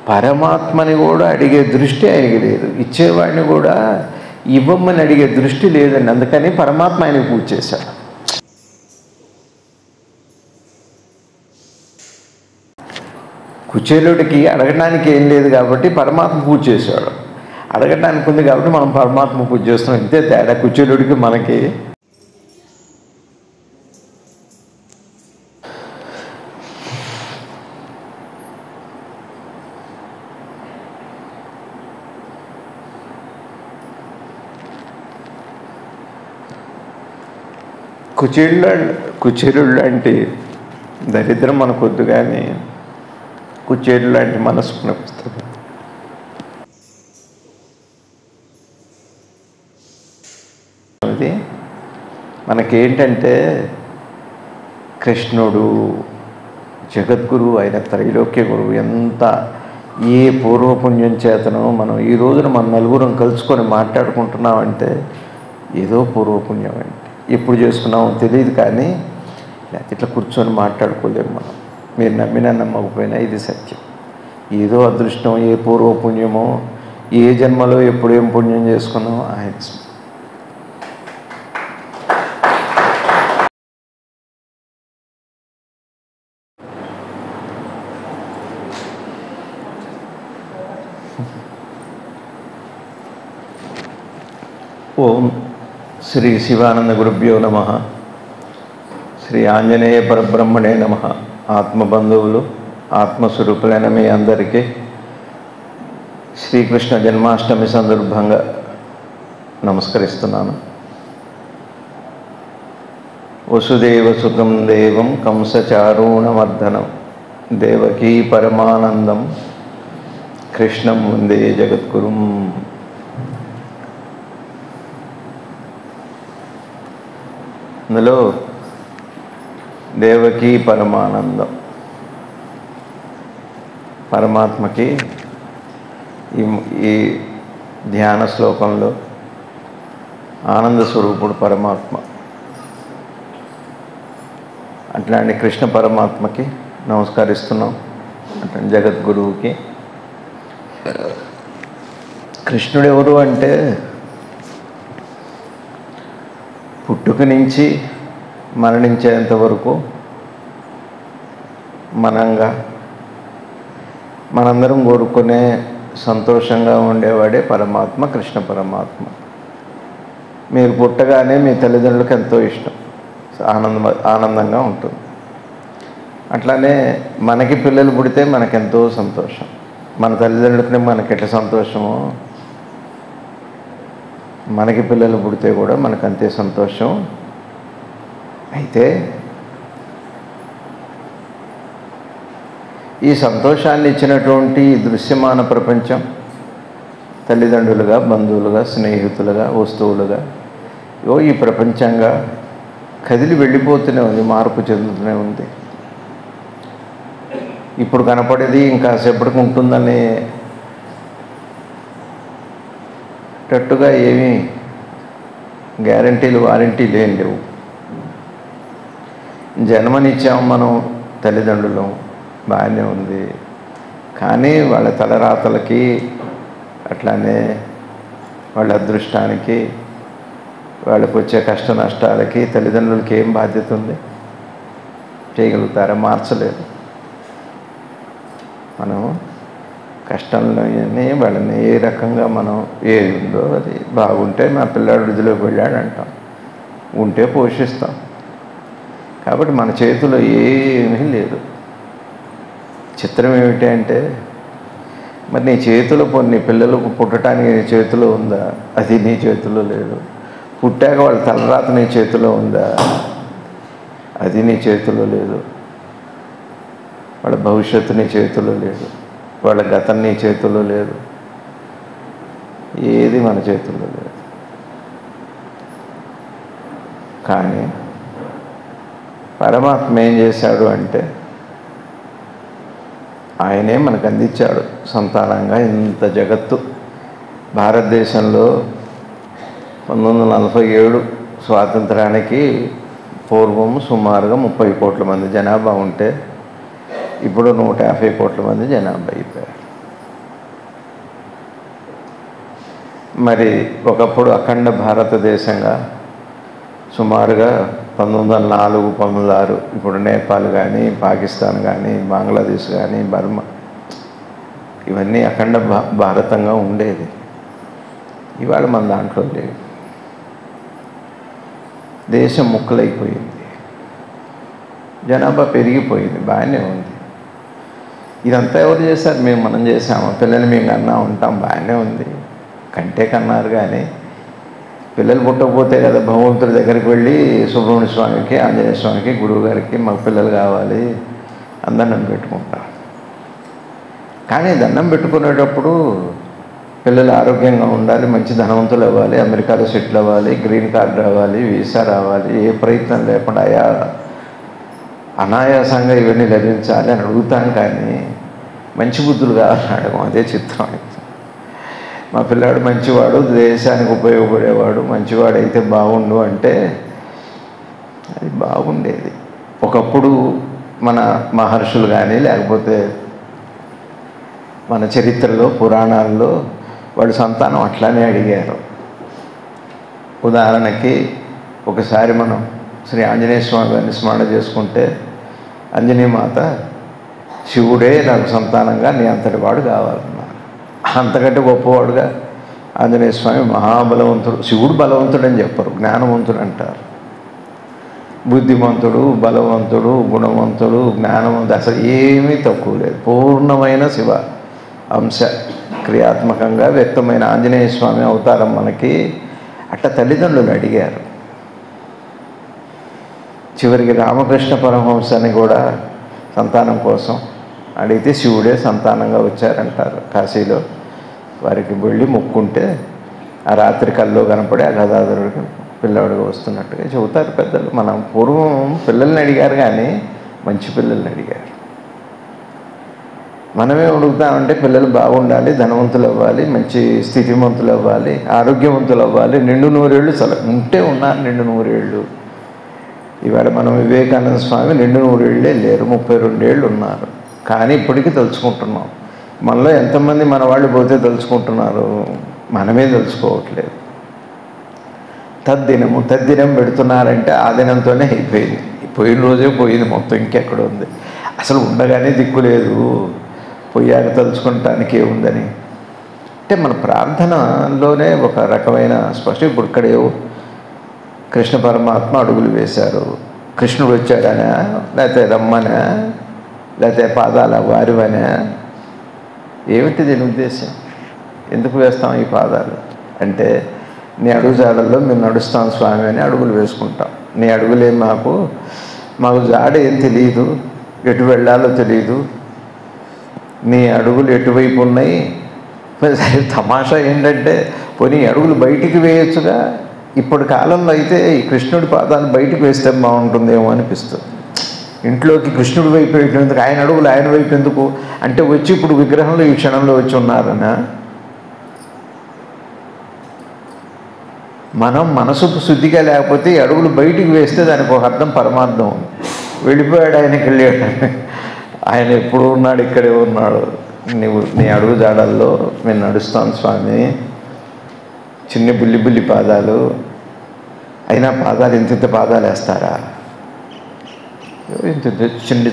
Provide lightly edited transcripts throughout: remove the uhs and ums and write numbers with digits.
పరమాత్మని కూడా అడిగే దృష్టి ఆయనకి లేదు, ఇచ్చేవాడిని కూడా ఇవ్వమని అడిగే దృష్టి లేదండి. అందుకని పరమాత్మ ఆయనకు పూజ చేశాడు. కుచేలుడికి అడగడానికి ఏం లేదు కాబట్టి పరమాత్మ పూజ చేశాడు, అడగడానికి ఉంది కాబట్టి మనం పరమాత్మ పూజ చేస్తున్నాం. ఇంతే తేడా కుచేలుడికి మనకి. కుచేలుడు లాంటి దరిద్రం మనకొద్దు, కానీ కుచేలు లాంటి మనసు కనిపిస్తుంది. అది మనకేంటంటే కృష్ణుడు జగద్గురు, ఆయన త్రైలోక్య గురువు. ఎంత ఏ పూర్వపుణ్యం చేతనో మనం ఈ రోజున మన నలుగురం కలుసుకొని మాట్లాడుకుంటున్నామంటే ఏదో పూర్వపుణ్యం అండి. ఎప్పుడు చేసుకున్నామో తెలియదు, కానీ ఇట్లా కూర్చొని మాట్లాడుకోలేము మనం. మీరు నమ్మినా నమ్మకపోయినా ఇది సత్యం. ఏదో అదృష్టం, ఏ పూర్వపుణ్యమో, ఏ జన్మలో ఎప్పుడేం పుణ్యం చేసుకున్నామో ఆయన. ఓం శ్రీ శివానంద గురుభ్యో నమః. శ్రీ ఆంజనేయ పరబ్రహ్మణే నమః. ఆత్మబంధువులు, ఆత్మస్వరూపులైన మీ అందరికీ శ్రీకృష్ణ జన్మాష్టమి సందర్భంగా నమస్కరిస్తున్నాను. వసుదేవ సుతం దేవం కంసచారూణమర్దనం దేవకీ పరమానందం కృష్ణం వందే జగద్గురుం. అందులో దేవకీ పరమానందం, పరమాత్మకి ఈ ధ్యాన శ్లోకంలో ఆనంద స్వరూపుడు పరమాత్మ. అట్లాంటి కృష్ణ పరమాత్మకి నమస్కరిస్తున్నాం. అట్లాంటి జగద్గురువుకి. కృష్ణుడు ఎవరు అంటే పుట్టుక నుంచి మరణించేంత వరకు మనందరం కోరుకునే సంతోషంగా ఉండేవాడే పరమాత్మ, కృష్ణ పరమాత్మ. మీరు పుట్టగానే మీ తల్లిదండ్రులకు ఎంతో ఇష్టం, ఆనందంగా ఉంటుంది. అట్లానే మనకి పిల్లలు పుడితే మనకెంతో సంతోషం. మన తల్లిదండ్రులకి మనకెట్లా సంతోషమో మనకి పిల్లలు పుడితే కూడా మనకు అంతే సంతోషం. అయితే ఈ సంతోషాన్ని ఇచ్చినటువంటి దృశ్యమాన ప్రపంచం తల్లిదండ్రులుగా, బంధువులుగా, స్నేహితులుగా, వస్తువులుగా ఈ ప్రపంచంగా కదిలి వెళ్ళిపోతూనే ఉంది, మార్పు చెందుతూనే ఉంది. ఇప్పుడు కనపడేది ఇంకాసేపటికి ఉంటుందనే టట్టుగా ఏమీ గ్యారంటీలు, వారంటీలు ఏం లేవు. జన్మనిచ్చాము మనం తల్లిదండ్రులం, బాగానే ఉంది. కానీ వాళ్ళ తలరాతలకి, అట్లానే వాళ్ళ అదృష్టానికి, వాళ్ళకు వచ్చే కష్ట నష్టాలకి తల్లిదండ్రులకి ఏం బాధ్యత ఉంది? చేయగలుగుతారా? మార్చలేదు. మనం కష్టంలోనే వాళ్ళని ఏ రకంగా మనం ఏది ఉందో అది బాగుంటే మా పిల్లాడు వృద్ధిలోకి వెళ్ళాడు అంటాం, ఉంటే పోషిస్తాం. కాబట్టి మన చేతిలో ఏమీ లేదు. చిత్రం ఏమిటి అంటే, మరి నీ చేతిలో నీ పిల్లలకు పుట్టడానికి నీ చేతిలో ఉందా? అది నీ చేతిలో లేదు. పుట్టాక వాళ్ళ తలరాత నీ చేతిలో ఉందా? అది నీ చేతిలో లేదు. వాళ్ళ భవిష్యత్తు నీ చేతిలో లేదు. వాళ్ళ గతం నీ చేతుల్లో లేదు. ఏది మన చేతుల్లో లేదు. కానీ పరమాత్మ ఏం చేశాడు అంటే, ఆయనే మనకు అందించాడు సంతానంగా ఇంత జగత్తు. భారతదేశంలో 1947 స్వాతంత్రానికి పూర్వం సుమారుగా 30 కోట్ల మంది జనాభా ఉంటే ఇప్పుడు 150 కోట్ల మంది జనాభా అయిపోయారు. మరి ఒకప్పుడు అఖండ భారతదేశంగా సుమారుగా 1904, 1906 ఇప్పుడు నేపాల్ కానీ, పాకిస్తాన్ కానీ, బంగ్లాదేశ్ కానీ, బర్మా ఇవన్నీ అఖండ భారతంగా ఉండేది. ఇవాళ మన దాంట్లో లేదు. దేశం ముక్కలైపోయింది, జనాభా పెరిగిపోయింది, బాగానే ఉంది. ఇదంతా ఎవరు చేశారు? మనం చేసాము. పిల్లలు మేము కన్నా ఉంటాం, బాగానే ఉంది. కంటే కన్నారు కానీ పిల్లలు పుట్టకపోతే కదా భగవంతుడి దగ్గరికి వెళ్ళి సుబ్రహ్మణ్య స్వామికి, ఆంజనేయ స్వామికి, గురువు గారికి మాకు పిల్లలు కావాలి అని దండం పెట్టుకుంటాం. కానీ దండం పెట్టుకునేటప్పుడు పిల్లలు ఆరోగ్యంగా ఉండాలి, మంచి ధనవంతులు అవ్వాలి, అమెరికాలో సెటిల్ అవ్వాలి, గ్రీన్ కార్డు రావాలి, వీసా రావాలి, ఏ ప్రయత్నం లేకుండా అనాయాసంగా ఇవన్నీ లభించాలి అని అడుగుతాం. కానీ మంచి బుద్ధులు కావాలని అడగం. అదే చిత్రం. మా పిల్లాడు మంచివాడు, దేశానికి ఉపయోగపడేవాడు, మంచివాడైతే బాగుండు అంటే అది బాగుండేది. ఒకప్పుడు మన మహర్షులు కానీ లేకపోతే మన చరిత్రలో, పురాణాల్లో వాళ్ళు సంతానం అట్లానే అడిగారు. ఉదాహరణకి ఒకసారి మనం శ్రీ ఆంజనేయ స్వామి గారిని స్మరణ చేసుకుంటే, ఆంజనేయమాత శివుడే నాకు సంతానంగా నీ అంతటి వాడు కావాలన్నారు. అంతకంటే గొప్పవాడుగా ఆంజనేయ స్వామి మహాబలవంతుడు. శివుడు బలవంతుడు అని చెప్పరు, జ్ఞానవంతుడు అంటారు. బుద్ధిమంతుడు, బలవంతుడు, గుణవంతుడు, జ్ఞానవంతుడు, అసలు ఏమీ తక్కువ లేదు. పూర్ణమైన శివ అంశ క్రియాత్మకంగా వ్యక్తమైన ఆంజనేయ స్వామి అవతారం మనకి. అట్లా తల్లిదండ్రులు అడిగారు. చివరికి రామకృష్ణ పరమహంసని కూడా సంతానం కోసం అడిగితే శివుడే సంతానంగా వచ్చారంటారు. కాశీలో వారికి వెళ్ళి మొక్కుంటే ఆ రాత్రి కల్లో కనపడి ఆ గదాధరుడికి పిల్లవాడిగా వస్తున్నట్టుగా చెబుతారు పెద్దలు. మనం పూర్వం పిల్లల్ని అడిగారు కానీ మంచి పిల్లల్ని అడిగారు. మనమే అడుగుతామంటే పిల్లలు బాగుండాలి, ధనవంతులు అవ్వాలి, మంచి స్థితిమంతులు అవ్వాలి, ఆరోగ్యవంతులు అవ్వాలి, నిండు నూరేళ్ళు ఉంటే ఉన్నారు నిండు నూరేళ్ళు. ఇవాళ మనం వివేకానంద స్వామి నిండు నూరేళ్ళే లేరు, 32 ఏళ్ళు ఉన్నారు. కానీ ఇప్పటికీ తలుచుకుంటున్నాం. మనలో ఎంతమంది మన వాళ్ళు పోతే తలుచుకుంటున్నారు? మనమే తెలుసుకోవట్లేదు. తద్దినం పెడుతున్నారంటే ఆ దినంతోనే అయిపోయింది. పోయిన రోజే పోయింది మొత్తం, ఇంకెక్కడ ఉంది? అసలు ఉండగానే దిక్కు లేదు, పోయాక తలుచుకుంటానికి ఏముందని. అంటే మన ప్రార్థనలోనే ఒక రకమైన స్పష్టం. ఇప్పుడు ఇక్కడే కృష్ణ పరమాత్మ అడుగులు వేశారు. కృష్ణుడు వచ్చాడనా, లేకపోతే రమ్మనా, లేకపోతే పాదాల వారివనా? ఏమిటి దీని ఉద్దేశం? ఎందుకు వేస్తాం ఈ పాదాలు అంటే, నీ అడుగుజాడల్లో మేము నడుస్తాం స్వామి అని అడుగులు వేసుకుంటాం. నీ అడుగులే మాకు జాడ ఏం తెలియదు, ఎటు వెళ్ళాలో తెలియదు. నీ అడుగులు ఎటువైపు ఉన్నాయి? తమాషా ఏంటంటే, పోనీ అడుగులు బయటికి వేయొచ్చుగా. ఇప్పుడు కాలంలో అయితే ఈ కృష్ణుడి పాదాలు బయటకు వేస్తే బాగుంటుందేమో అనిపిస్తుంది. ఇంట్లోకి కృష్ణుడి వైపు ఎందుకు, ఆయన అడుగులు ఆయన వైపు ఎందుకు అంటే, వచ్చి ఇప్పుడు విగ్రహంలో ఈ క్షణంలో వచ్చి ఉన్నారనా? మనం మనసుకు శుద్ధిగా లేకపోతే ఈ అడుగులు బయటికి వేస్తే దానికి ఒక అర్థం, పరమార్థం ఉంది. వెళ్ళిపోయాడు, ఆయనకి వెళ్ళాడు. ఆయన ఎప్పుడు ఉన్నాడు, ఇక్కడే ఉన్నాడు. నీ అడుగు జాడల్లో మేము నడుస్తాం స్వామి. చిన్న బుల్లి పాదాలు అయినా పాదాలు ఇంత పాదాలు వేస్తారా? ఇంత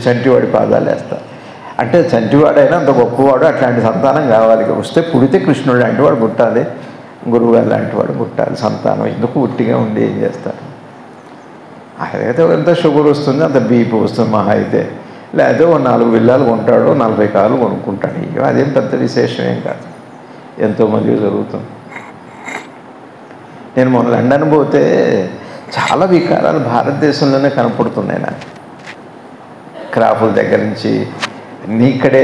చంటివాడి పాదాలు వేస్తారు. అంటే చంటివాడైనా అంత గొప్పవాడు, అట్లాంటి సంతానం కావాలి. వస్తే పుడితే కృష్ణుడు లాంటి వాడు పుట్టాలి, గురువుగారు లాంటి వాడు పుట్టాలి. సంతానం ఎందుకు ఉట్టిగా ఉండి ఏం చేస్తారు? అదైతే ఎంత షుగర్ వస్తుంది, అంత బీపీ వస్తుంది మహా అయితే. లేకపోతే 4 విల్లాలు కొంటాడు, 40 కార్లు కొనుక్కుంటాడు. అదేం పెద్ద విశేషం ఏం కాదు, ఎంతోమంది జరుగుతుంది. నేను మొన్న లండన్ పోతే చాలా వికారాలు భారతదేశంలోనే కనపడుతున్నాయి నాకు. క్రాఫుల దగ్గర నుంచి అన్నీ ఇక్కడే.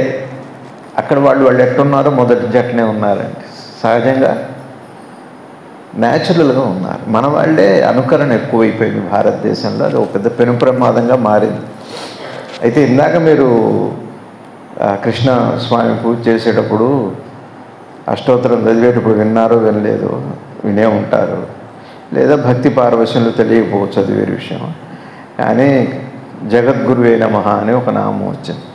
అక్కడ వాళ్ళు ఎట్టున్నారో మొదటి జట్నే ఉన్నారండి. సహజంగా న్యాచురల్గా ఉన్నారు. మన వాళ్ళే అనుకరణ ఎక్కువైపోయింది భారతదేశంలో. అది ఒక పెద్ద పెను ప్రమాదంగా మారింది. అయితే ఇందాక మీరు కృష్ణ స్వామి పూజ చేసేటప్పుడు అష్టోత్తరం చదివేటప్పుడు విన్నారో వినలేదు, వినే ఉంటారు. లేదా భక్తి పారవశ్యంలో తెలియకపోవచ్చు, అది వేరే విషయం. కానీ జగద్గురువే నమః అని ఒక నామం వచ్చింది.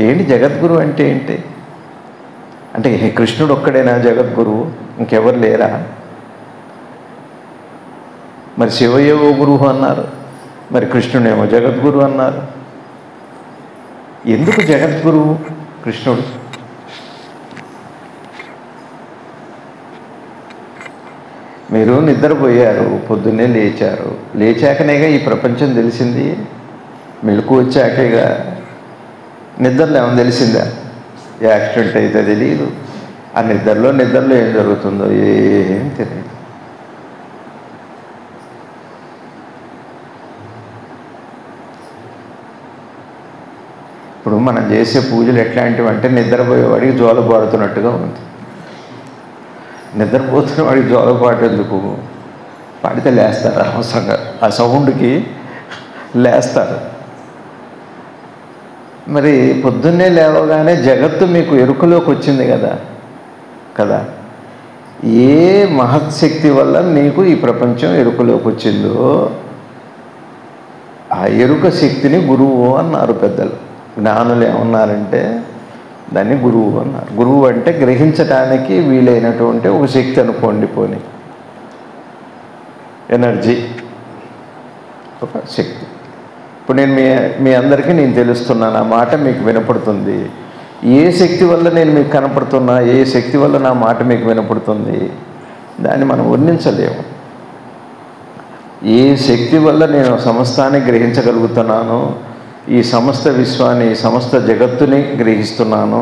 ఏంటి జగద్గురు అంటే ఏంటి? అంటే కృష్ణుడు ఒక్కడేనా జగద్గురువు, ఇంకెవరు లేరా? మరి శివయేవో గురువు అన్నారు, మరి కృష్ణుడేమో జగద్గురువు అన్నారు. ఎందుకు జగద్గురువు కృష్ణుడు? మీరు నిద్రపోయారు, పొద్దున్నే లేచారు, లేచాకనేగా ఈ ప్రపంచం తెలిసింది. మెలకు వచ్చాకేగా. నిద్రలో ఏమో తెలిసిందా? యాక్సిడెంట్ అయితే తెలియదు. ఆ నిద్రలో ఏం జరుగుతుందో ఏం తెలియదు. ఇప్పుడు మనం చేసే పూజలు ఎట్లాంటివి అంటే నిద్రపోయేవాడికి జోలపాడుతున్నట్టుగా ఉంది. నిద్రపోతున్న వాడికి జోలపాటు ఎందుకు? పాడితే లేస్తారు అవసరంగా, ఆ సౌండ్కి లేస్తారు. మరి పొద్దున్నే లేవగానే జగత్తు మీకు ఎరుకలోకి వచ్చింది కదా. ఏ మహత్శక్తి వల్ల మీకు ఈ ప్రపంచం ఎరుకలోకి వచ్చిందో ఆ ఎరుక శక్తిని గురువు అన్నారు పెద్దలు. జ్ఞానులు ఏమన్నారంటే దాన్ని గురువు అన్నారు. గురువు అంటే గ్రహించడానికి వీలైనటువంటి ఒక శక్తి అనుకోండి, పోని ఎనర్జీ, ఒక శక్తి. ఇప్పుడు నేను మీ అందరికీ నేను తెలుస్తున్నాను, ఆ మాట మీకు వినపడుతుంది. ఏ శక్తి వల్ల నేను మీకు కనపడుతున్నా, ఏ శక్తి వల్ల నా మాట మీకు వినపడుతుంది, దాన్ని మనం వర్ణించలేము. ఏ శక్తి వల్ల నేను సమస్తాన్ని గ్రహించగలుగుతున్నానో, ఈ సమస్త విశ్వాన్ని, ఈ సమస్త జగత్తుని గ్రహిస్తున్నాను,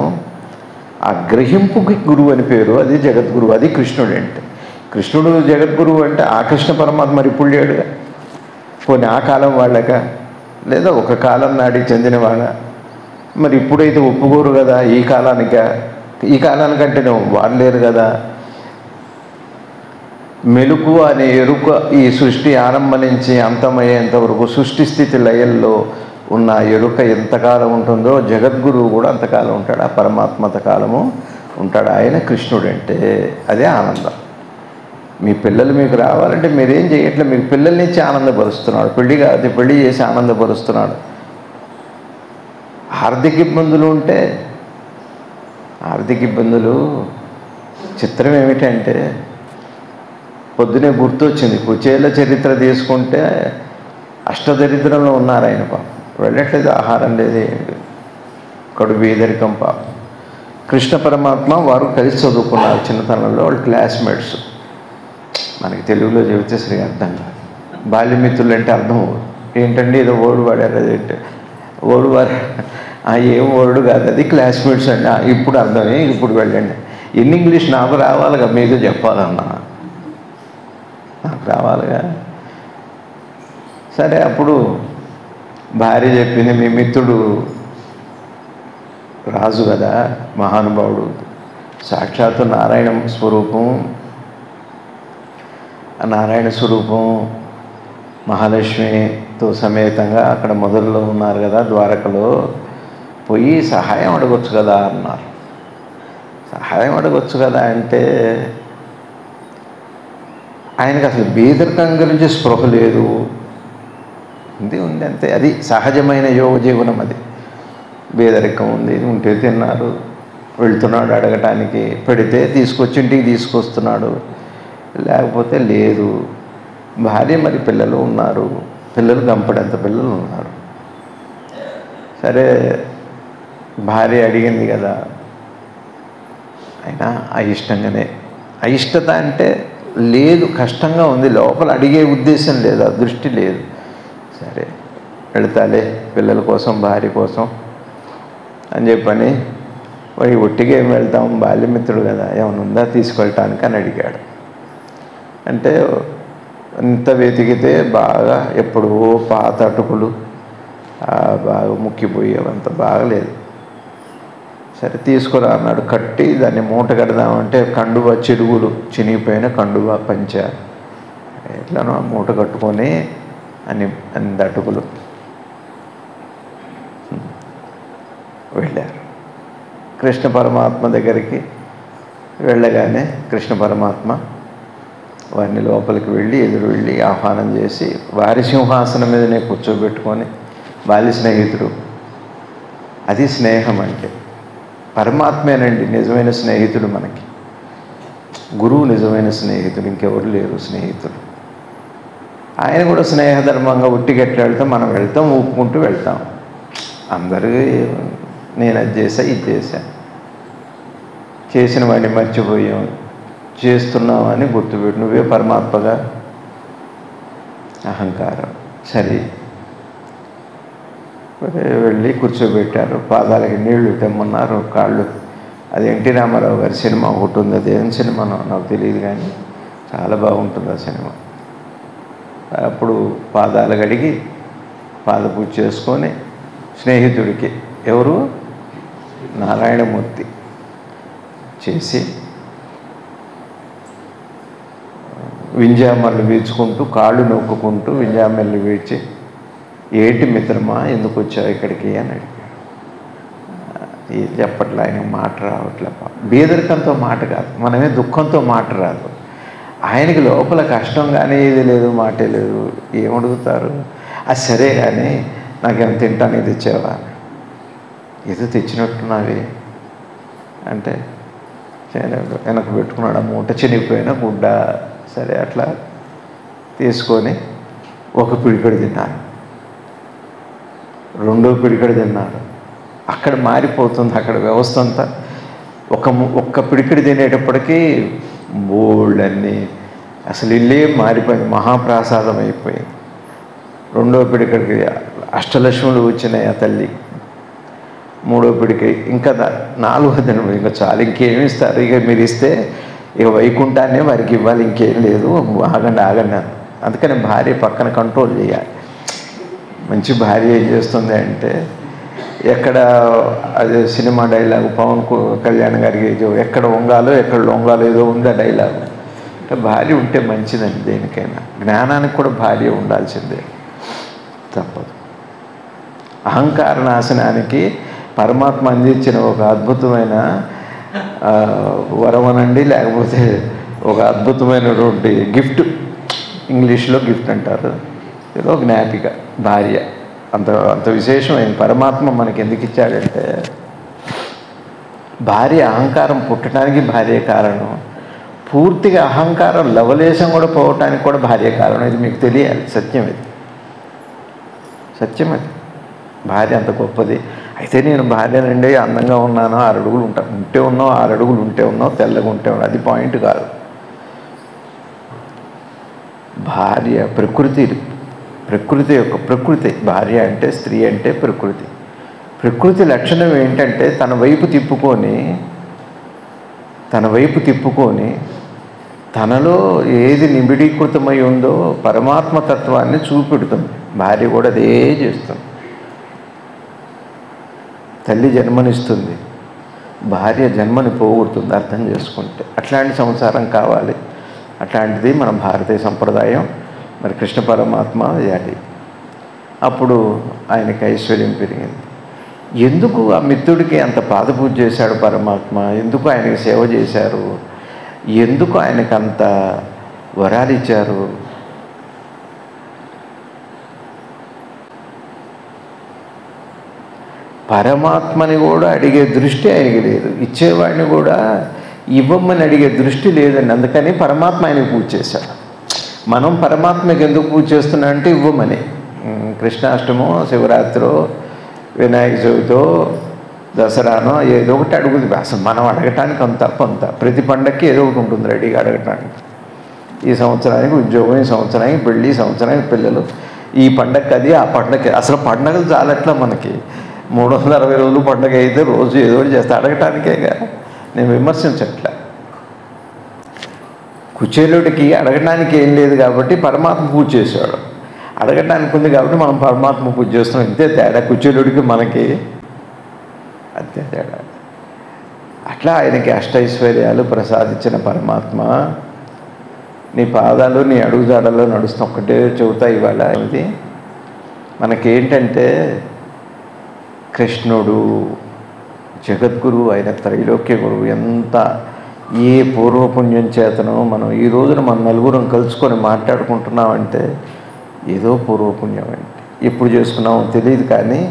ఆ గ్రహింపుకి గురువు అని పేరు. అది జగద్గురువు, అది కృష్ణుడు. అంటే కృష్ణుడు జగద్గురువు అంటే ఆ కృష్ణ పరమాత్మ మరి ఇప్పుడు లేడుగా. పోనీ ఆ కాలం వాళ్ళక, లేదా ఒక కాలం నాటికి చెందిన వాళ్ళ. మరి ఇప్పుడైతే ఒప్పుకోరు కదా, ఈ కాలానికంటే వాళ్ళు లేరు కదా. మెలకు అనే ఎరుక ఈ సృష్టి ఆరంభం నుంచి అంతమయ్యేంత వరకు సృష్టి స్థితి లయల్లో ఉన్న ఎరుక ఎంతకాలం ఉంటుందో జగద్గురువు కూడా అంతకాలం ఉంటాడు. ఆ పరమాత్మ అంతకాలము ఉంటాడు. ఆయన కృష్ణుడు. అంటే అదే ఆనందం. మీ పిల్లలు మీకు రావాలంటే మీరేం చేయట్లేదు, మీకు పిల్లల్ని ఇచ్చి ఆనందపరుస్తున్నాడు. పెళ్లి చేసి ఆనందపరుస్తున్నాడు. ఆర్థిక ఇబ్బందులు ఉంటే, ఆర్థిక ఇబ్బందులు చిత్రం ఏమిటంటే, పొద్దునే గుర్తొచ్చింది, కుచేల చరిత్ర తీసుకుంటే అష్టదరిద్రంలో ఉన్నారు ఆయన. పాపం వెళ్ళట్లేదు, ఆహారం లేదు, కడు బీదరికం. పాపం కృష్ణ పరమాత్మ వారు కలిసి చదువుకున్నారు చిన్నతనంలో, వాళ్ళు క్లాస్మేట్స్. మనకి తెలుగులో చెబితే సరిగా అర్థం కాదు. బాల్యమిత్రులు అంటే అర్థం ఏంటండి, ఏదో ఓడు వాడారు, అదేంటి ఓడు వారు, ఏం ఓడు కాదు, అది క్లాస్మేట్స్ అండి. ఇప్పుడు అర్థమే, ఇప్పుడు వెళ్ళండి. ఎన్ని ఇంగ్లీష్ నాకు రావాలిగా, మీకు చెప్పాలన్నా నాకు రావాలిగా. సరే, అప్పుడు భార్య చెప్పింది, మీ మిత్రుడు రాజు కదా, మహానుభావుడు, సాక్షాత్తు నారాయణ స్వరూపం, నారాయణ స్వరూపం మహాలక్ష్మితో సమేతంగా అక్కడ మొదల్లో ఉన్నారు కదా ద్వారకలో, పోయి సహాయం అడగొచ్చు కదా అన్నారు. సహాయం అడగొచ్చు కదా అంటే ఆయనకు అసలు బీదరికం గురించి స్పృహ లేదు. ఉంది అంతే, అది సహజమైన యోగ జీవనం. అది బీదరికం ఉంది, ఉంటే తిన్నారు, వెళ్తున్నాడు అడగటానికి, పెడితే తీసుకొచ్చి ఇంటికి తీసుకొస్తున్నాడు, లేకపోతే లేదు. భార్య మరి పిల్లలు ఉన్నారు, పిల్లలు గంపడంత పిల్లలు ఉన్నారు. సరే, భార్య అడిగింది కదా, అయినా అయిష్టంగానే, అయిష్టత అంటే లేదు, కష్టంగా ఉంది, లోపల అడిగే ఉద్దేశం లేదు, ఆ దృష్టి లేదు. సరే వెళతాలే పిల్లల కోసం, భార్య కోసం అని చెప్పని, వాడి ఒట్టిగా ఏం వెళ్తాం, బాల్యమిత్రుడు కదా, ఏమైనా ఉందా తీసుకెళ్ళటానికి అని అడిగాడు. అంటే ఇంత వెతికితే బాగా ఎప్పుడో పాత అటుకులు బాగా ముక్కిపోయేవంత బాగలేదు. సరే తీసుకురా అన్నాడు. కట్టి దాన్ని మూట కడదామంటే కండువ చిరుగులు, చినిగిపోయిన కండువ పంచ, ఎట్లనో మూట కట్టుకొని అన్ని అటుకులు వెళ్ళారు. కృష్ణ పరమాత్మ దగ్గరికి వెళ్ళగానే కృష్ణ పరమాత్మ వారిని లోపలికి వెళ్ళి ఎదురు వెళ్ళి ఆహ్వానం చేసి వారి సింహాసనం మీదనే కూర్చోబెట్టుకొని, బాల్య స్నేహితుడు, అది స్నేహం అంటే. పరమాత్మేనండి నిజమైన స్నేహితుడు మనకి. గురువు నిజమైన స్నేహితుడు, ఇంకెవరు లేరు స్నేహితుడు. ఆయన కూడా స్నేహధర్మంగా ఉట్టిగట్టి వెళ్తాం, మనం వెళ్తాం, ఊపుకుంటూ వెళ్తాం. అందరూ నేను అది చేశా, ఇది చేశా, చేసిన వాడిని మర్చిపోయాం, చేస్తున్నామని గుర్తుపెట్టు. నువ్వే పరమాత్మగా అహంకారం. సరే వెళ్ళి కూర్చోబెట్టారు, పాదాలకి నీళ్లు తెమ్మన్నారు, కాళ్ళు. అది ఎన్టీ రామారావు గారి సినిమా ఒకటి ఉంది, అది ఏం సినిమానో నాకు తెలియదు కానీ చాలా బాగుంటుంది ఆ సినిమా. అప్పుడు పాదాలు కడిగి పాద పూజ చేసుకొని స్నేహితుడికి, ఎవరు నారాయణమూర్తి, చేసి వింజామల్లు వీచుకుంటూ కాళ్ళు నొక్కుంటూ వింజామల్లు వీచి, ఏంటి మిత్రమా ఎందుకు వచ్చావు ఇక్కడికి అని అడిగాడు. ఏం చెప్పట్లే, ఆయన మాట రావట్లే. బీదరికంతో మాట కాదు, మనమే దుఃఖంతో మాట రాదు. ఆయనకి లోపల కష్టం కానీ ఇది లేదు, మాటే లేదు. ఏమడుగుతారు? అది సరే కానీ నాకేమైనా తింటానికి తెచ్చావా? ఏదో తెచ్చినట్టున్నావి అంటే వెనక పెట్టుకున్నాడు. ఆ మూట చినిగిపోయిన గుడ్డ. సరే అట్లా తీసుకొని ఒక పిడికడు తిన్నాను, రెండో పిడికడు తిన్నాడు. అక్కడ మారిపోతుంది అక్కడ వ్యవస్థ అంతా. ఒక్క పిడికడు తినేటప్పటికీ బోళ్ళన్నీ అసలు ఇల్లే మారిపోయింది, మహాప్రసాదం అయిపోయింది. రెండో పిడికడికి అష్టలక్ష్ములు వచ్చినాయి ఆ తల్లి. మూడో పిడికి ఇంకా నాలుగో దినం ఇంకా చాలు, ఇంకేమి ఇస్తారు? ఇక మీరు ఇస్తే ఇక వైకుంఠాన్నే వారికి ఇవ్వాలి, ఇంకేం లేదు, ఆగండి ఆగండి. అందుకని భార్య పక్కన కంట్రోల్ చేయాలి. మంచి భార్య ఏం చేస్తుంది అంటే, ఎక్కడ అదే సినిమా డైలాగు పవన్ కళ్యాణ్ గారికి ఎక్కడ వంగాలో ఎక్కడ లొంగాలో ఏదో ఉంది ఆ డైలాగు. అంటే భార్య ఉంటే మంచిదండి దేనికైనా. జ్ఞానానికి కూడా భార్య ఉండాల్సిందే, తప్పదు. అహంకార నాశనానికి పరమాత్మ అందించిన ఒక అద్భుతమైన వరమనండి, లేకపోతే ఒక అద్భుతమైనటువంటి గిఫ్ట్. ఇంగ్లీష్లో గిఫ్ట్ అంటారు, ఏదో జ్ఞాపిక భార్య. అంత విశేషమైన పరమాత్మ మనకి ఎందుకు ఇచ్చాడంటే, భార్య అహంకారం పుట్టడానికి భార్య కారణం, పూర్తిగా అహంకారం లవలేశం కూడా పోవటానికి కూడా భార్య కారణం. ఇది మీకు తెలియాలి, సత్యం ఇది, సత్యం అది. భార్య అంత గొప్పది. అయితే నేను భార్యనండి, అందంగా ఉన్నాను, 6 అడుగులు ఉంటే ఉన్నావు, 6 అడుగులు ఉంటే ఉన్నావు, తెల్లగా ఉంటే ఉన్నావు, అది పాయింట్ కాదు. భార్య ప్రకృతి యొక్క ప్రకృతి. భార్య అంటే, స్త్రీ అంటే ప్రకృతి. ప్రకృతి లక్షణం ఏంటంటే తన వైపు తిప్పుకొని తనలో ఏది నిబిడీకృతమై ఉందో పరమాత్మతత్వాన్ని చూపెడుతుంది. భార్య కూడా అదే చేస్తుంది. తల్లి జన్మనిస్తుంది, భార్య జన్మని పోగొడుతుంది అర్థం చేసుకుంటే. అట్లాంటి సంసారం కావాలి. అట్లాంటిది మన భారతీయ సంప్రదాయం. మరి కృష్ణ పరమాత్మ అది. అప్పుడు ఆయనకి ఐశ్వర్యం పెరిగింది. ఎందుకు ఆ మిత్రుడికి అంత పాదపూజ చేశాడు పరమాత్మ? ఎందుకు ఆయనకి సేవ చేశారు? ఎందుకు ఆయనకు అంత వరాలు ఇచ్చారు? పరమాత్మని కూడా అడిగే దృష్టి ఆయనకి లేదు, ఇచ్చేవాడిని కూడా ఇవ్వమని అడిగే దృష్టి లేదండి. అందుకని పరమాత్మ ఆయనకు పూజ చేశాడు. మనం పరమాత్మకి ఎందుకు పూజ చేస్తున్నా అంటే ఇవ్వమని. కృష్ణాష్టమో, శివరాత్రో, వినాయక చవితో, దసరానో ఏదో ఒకటి అడుగుతుంది. అసలు మనం అడగటానికి కొంత ప్రతి పండగకి ఏదో ఒకటి ఉంటుంది రెడీగా అడగటానికి. ఈ సంవత్సరానికి ఉద్యోగం, ఈ సంవత్సరానికి పెళ్ళి, ఈ సంవత్సరానికి పిల్లలు, ఈ పండగకి అది, ఆ పండగకి. అసలు పండగలు చాలట్లా మనకి. 360 రోజులు పండగ అయితే రోజు ఏదో ఒకటి చేస్తే అడగటానికేగా. నేను విమర్శించట్లే. కుచేలుడికి అడగడానికి ఏం లేదు కాబట్టి పరమాత్మ పూజ చేశాడు. అడగటానికి ఉంది కాబట్టి మనం పరమాత్మ పూజ చేస్తున్నాం. ఇంతే తేడా కుచేలుడికి మనకి, అంతే తేడా. అట్లా ఆయనకి అష్టైశ్వర్యాలు ప్రసాదించిన పరమాత్మ నీ పాదాలు నీ అడుగుజాడల్లో నడుస్తాం. ఒక్కటే చెబుతా ఇవాళ. ఇది మనకేంటంటే కృష్ణుడు జగద్గురు, ఆయన త్రైలోక్య గురువు. ఎంత ఏ పూర్వపుణ్యం చేతనో మనం ఈ రోజున మన నలుగురం కలుసుకొని మాట్లాడుకుంటున్నామంటే ఏదో పూర్వపుణ్యం అండి. ఎప్పుడు చేసుకున్నామో తెలియదు, కానీ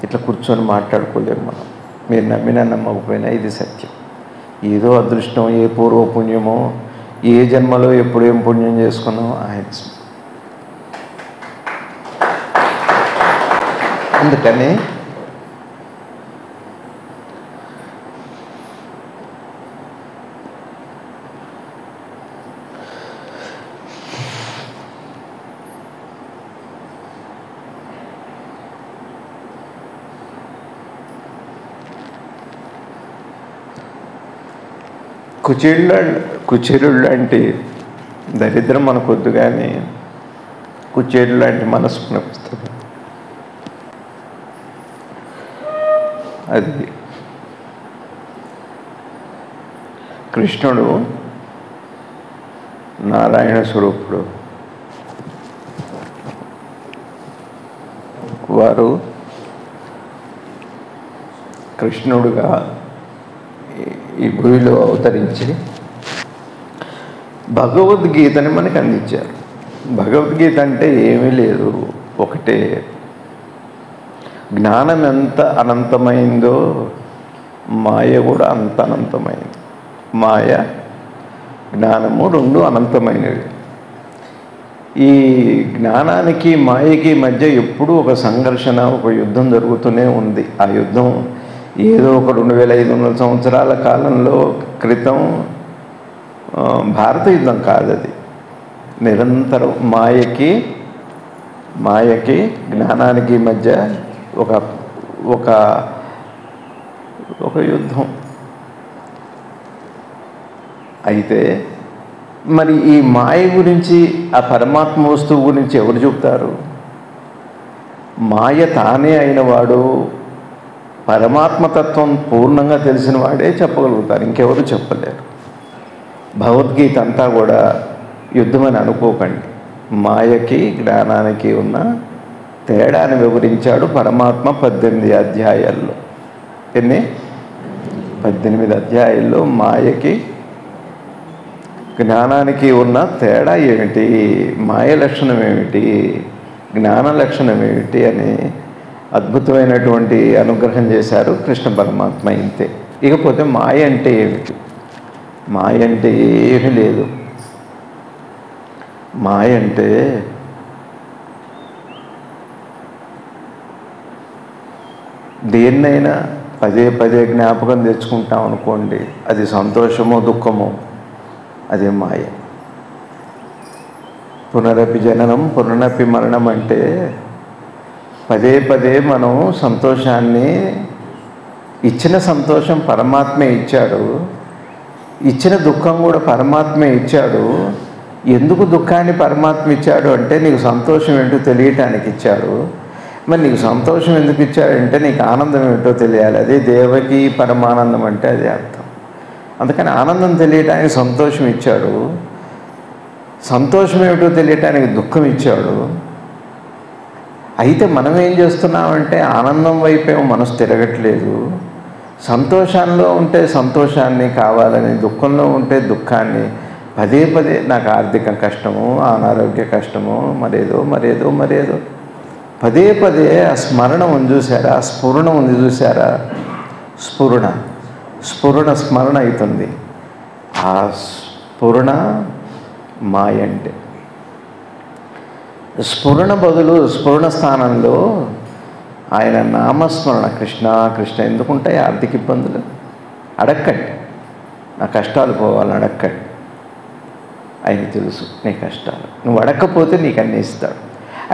ఇట్లా కూర్చొని మాట్లాడుకోలేము మనం. మీరు నమ్మినా నమ్మకపోయినా ఇది సత్యం. ఏదో అదృష్టం, ఏ పూర్వపుణ్యమో, ఏ జన్మలో ఎప్పుడు ఏం పుణ్యం చేసుకున్నామో ఆయన. అందుకని కుచేరుడు లాంటి దరిద్రం మనకొద్దు, కానీ కుచేరుడు లాంటి మనసు పుస్తకం అది. కృష్ణుడు నారాయణ స్వరూపుడు. వారు కృష్ణుడుగా ఈ భూమిలో అవతరించి భగవద్గీతని మనకు అందించారు. భగవద్గీత అంటే ఏమీ లేదు, ఒకటే. జ్ఞానం ఎంత అనంతమైందో మాయ కూడా అంత అనంతమైంది. మాయ జ్ఞానము రెండు అనంతమైనవి. ఈ జ్ఞానానికి మాయకి మధ్య ఎప్పుడూ ఒక సంఘర్షణ, ఒక యుద్ధం జరుగుతూనే ఉంది. ఆ యుద్ధం ఏదో ఒక 2500 సంవత్సరాల కాలంలో క్రితం భారత యుద్ధం కాదు, అది నిరంతరం మాయకి జ్ఞానానికి మధ్య ఒక ఒక ఒక యుద్ధం. అయితే మరి ఈ మాయ గురించి, ఆ పరమాత్మ వస్తువు గురించి ఎవరు చెప్తారు? మాయ తానే అయినవాడు, పరమాత్మతత్వం పూర్ణంగా తెలిసిన వాడే చెప్పగలుగుతారు, ఇంకెవరు చెప్పలేరు. భగవద్గీత అంతా కూడా యుద్ధమని అనుకోకండి. మాయకి జ్ఞానానికి ఉన్న తేడాన్ని వివరించాడు పరమాత్మ 18 అధ్యాయాల్లో. ఎన్ని? 18 అధ్యాయాల్లో మాయకి జ్ఞానానికి ఉన్న తేడా ఏమిటి, మాయ లక్షణం ఏమిటి, జ్ఞాన లక్షణం ఏమిటి అని అద్భుతమైనటువంటి అనుగ్రహం చేశారు కృష్ణ పరమాత్మ. ఇంతే. ఇకపోతే మాయ అంటే ఏమిటి? మాయ అంటే ఏమీ లేదు. మాయ అంటే దేన్నైనా పదే పదే జ్ఞాపకం తెచ్చుకుంటాం అనుకోండి, అది సంతోషమో దుఃఖమో, అదే మాయ. పునరపి జననం పునరపి మరణం అంటే పదే పదే మనం సంతోషాన్ని, ఇచ్చిన సంతోషం పరమాత్మే ఇచ్చాడు, ఇచ్చిన దుఃఖం కూడా పరమాత్మే ఇచ్చాడు. ఎందుకు దుఃఖాన్ని పరమాత్మ ఇచ్చాడు అంటే నీకు సంతోషం ఏంటో తెలియటానికి ఇచ్చాడు. మరి నీకు సంతోషం ఎందుకు ఇచ్చాడంటే నీకు ఆనందం ఏంటో తెలియాలి. అదే దేవకి పరమానందం అంటే అదే అర్థం. అందుకని ఆనందం తెలియటానికి సంతోషం ఇచ్చాడు, సంతోషం ఏమిటో తెలియటానికి దుఃఖం ఇచ్చాడు. అయితే మనం ఏం చేస్తున్నామంటే ఆనందం వైపేమో మనసు తిరగట్లేదు, సంతోషంలో ఉంటే సంతోషాన్ని కావాలని, దుఃఖంలో ఉంటే దుఃఖాన్ని పదే పదే నాకు ఆర్థిక కష్టము, అనారోగ్య కష్టము, మరేదో పదే పదే ఆ స్మరణ ఉంది చూసారా, ఆ స్ఫురణ ఉంది చూసారా, స్మరణ అవుతుంది. ఆ స్ఫురణ మాయ అంటే. స్ఫురణ బదులు స్ఫురణ స్థానంలో ఆయన నామస్మరణ, కృష్ణ కృష్ణ. ఎందుకుంటాయి ఆర్థిక ఇబ్బందులు? అడక్కండి, నా కష్టాలు పోవాలని అడక్కండి. ఆయన తెలుసు నీ కష్టాలు. నువ్వు అడగకపోతే నీకు అన్నీ ఇస్తాడు,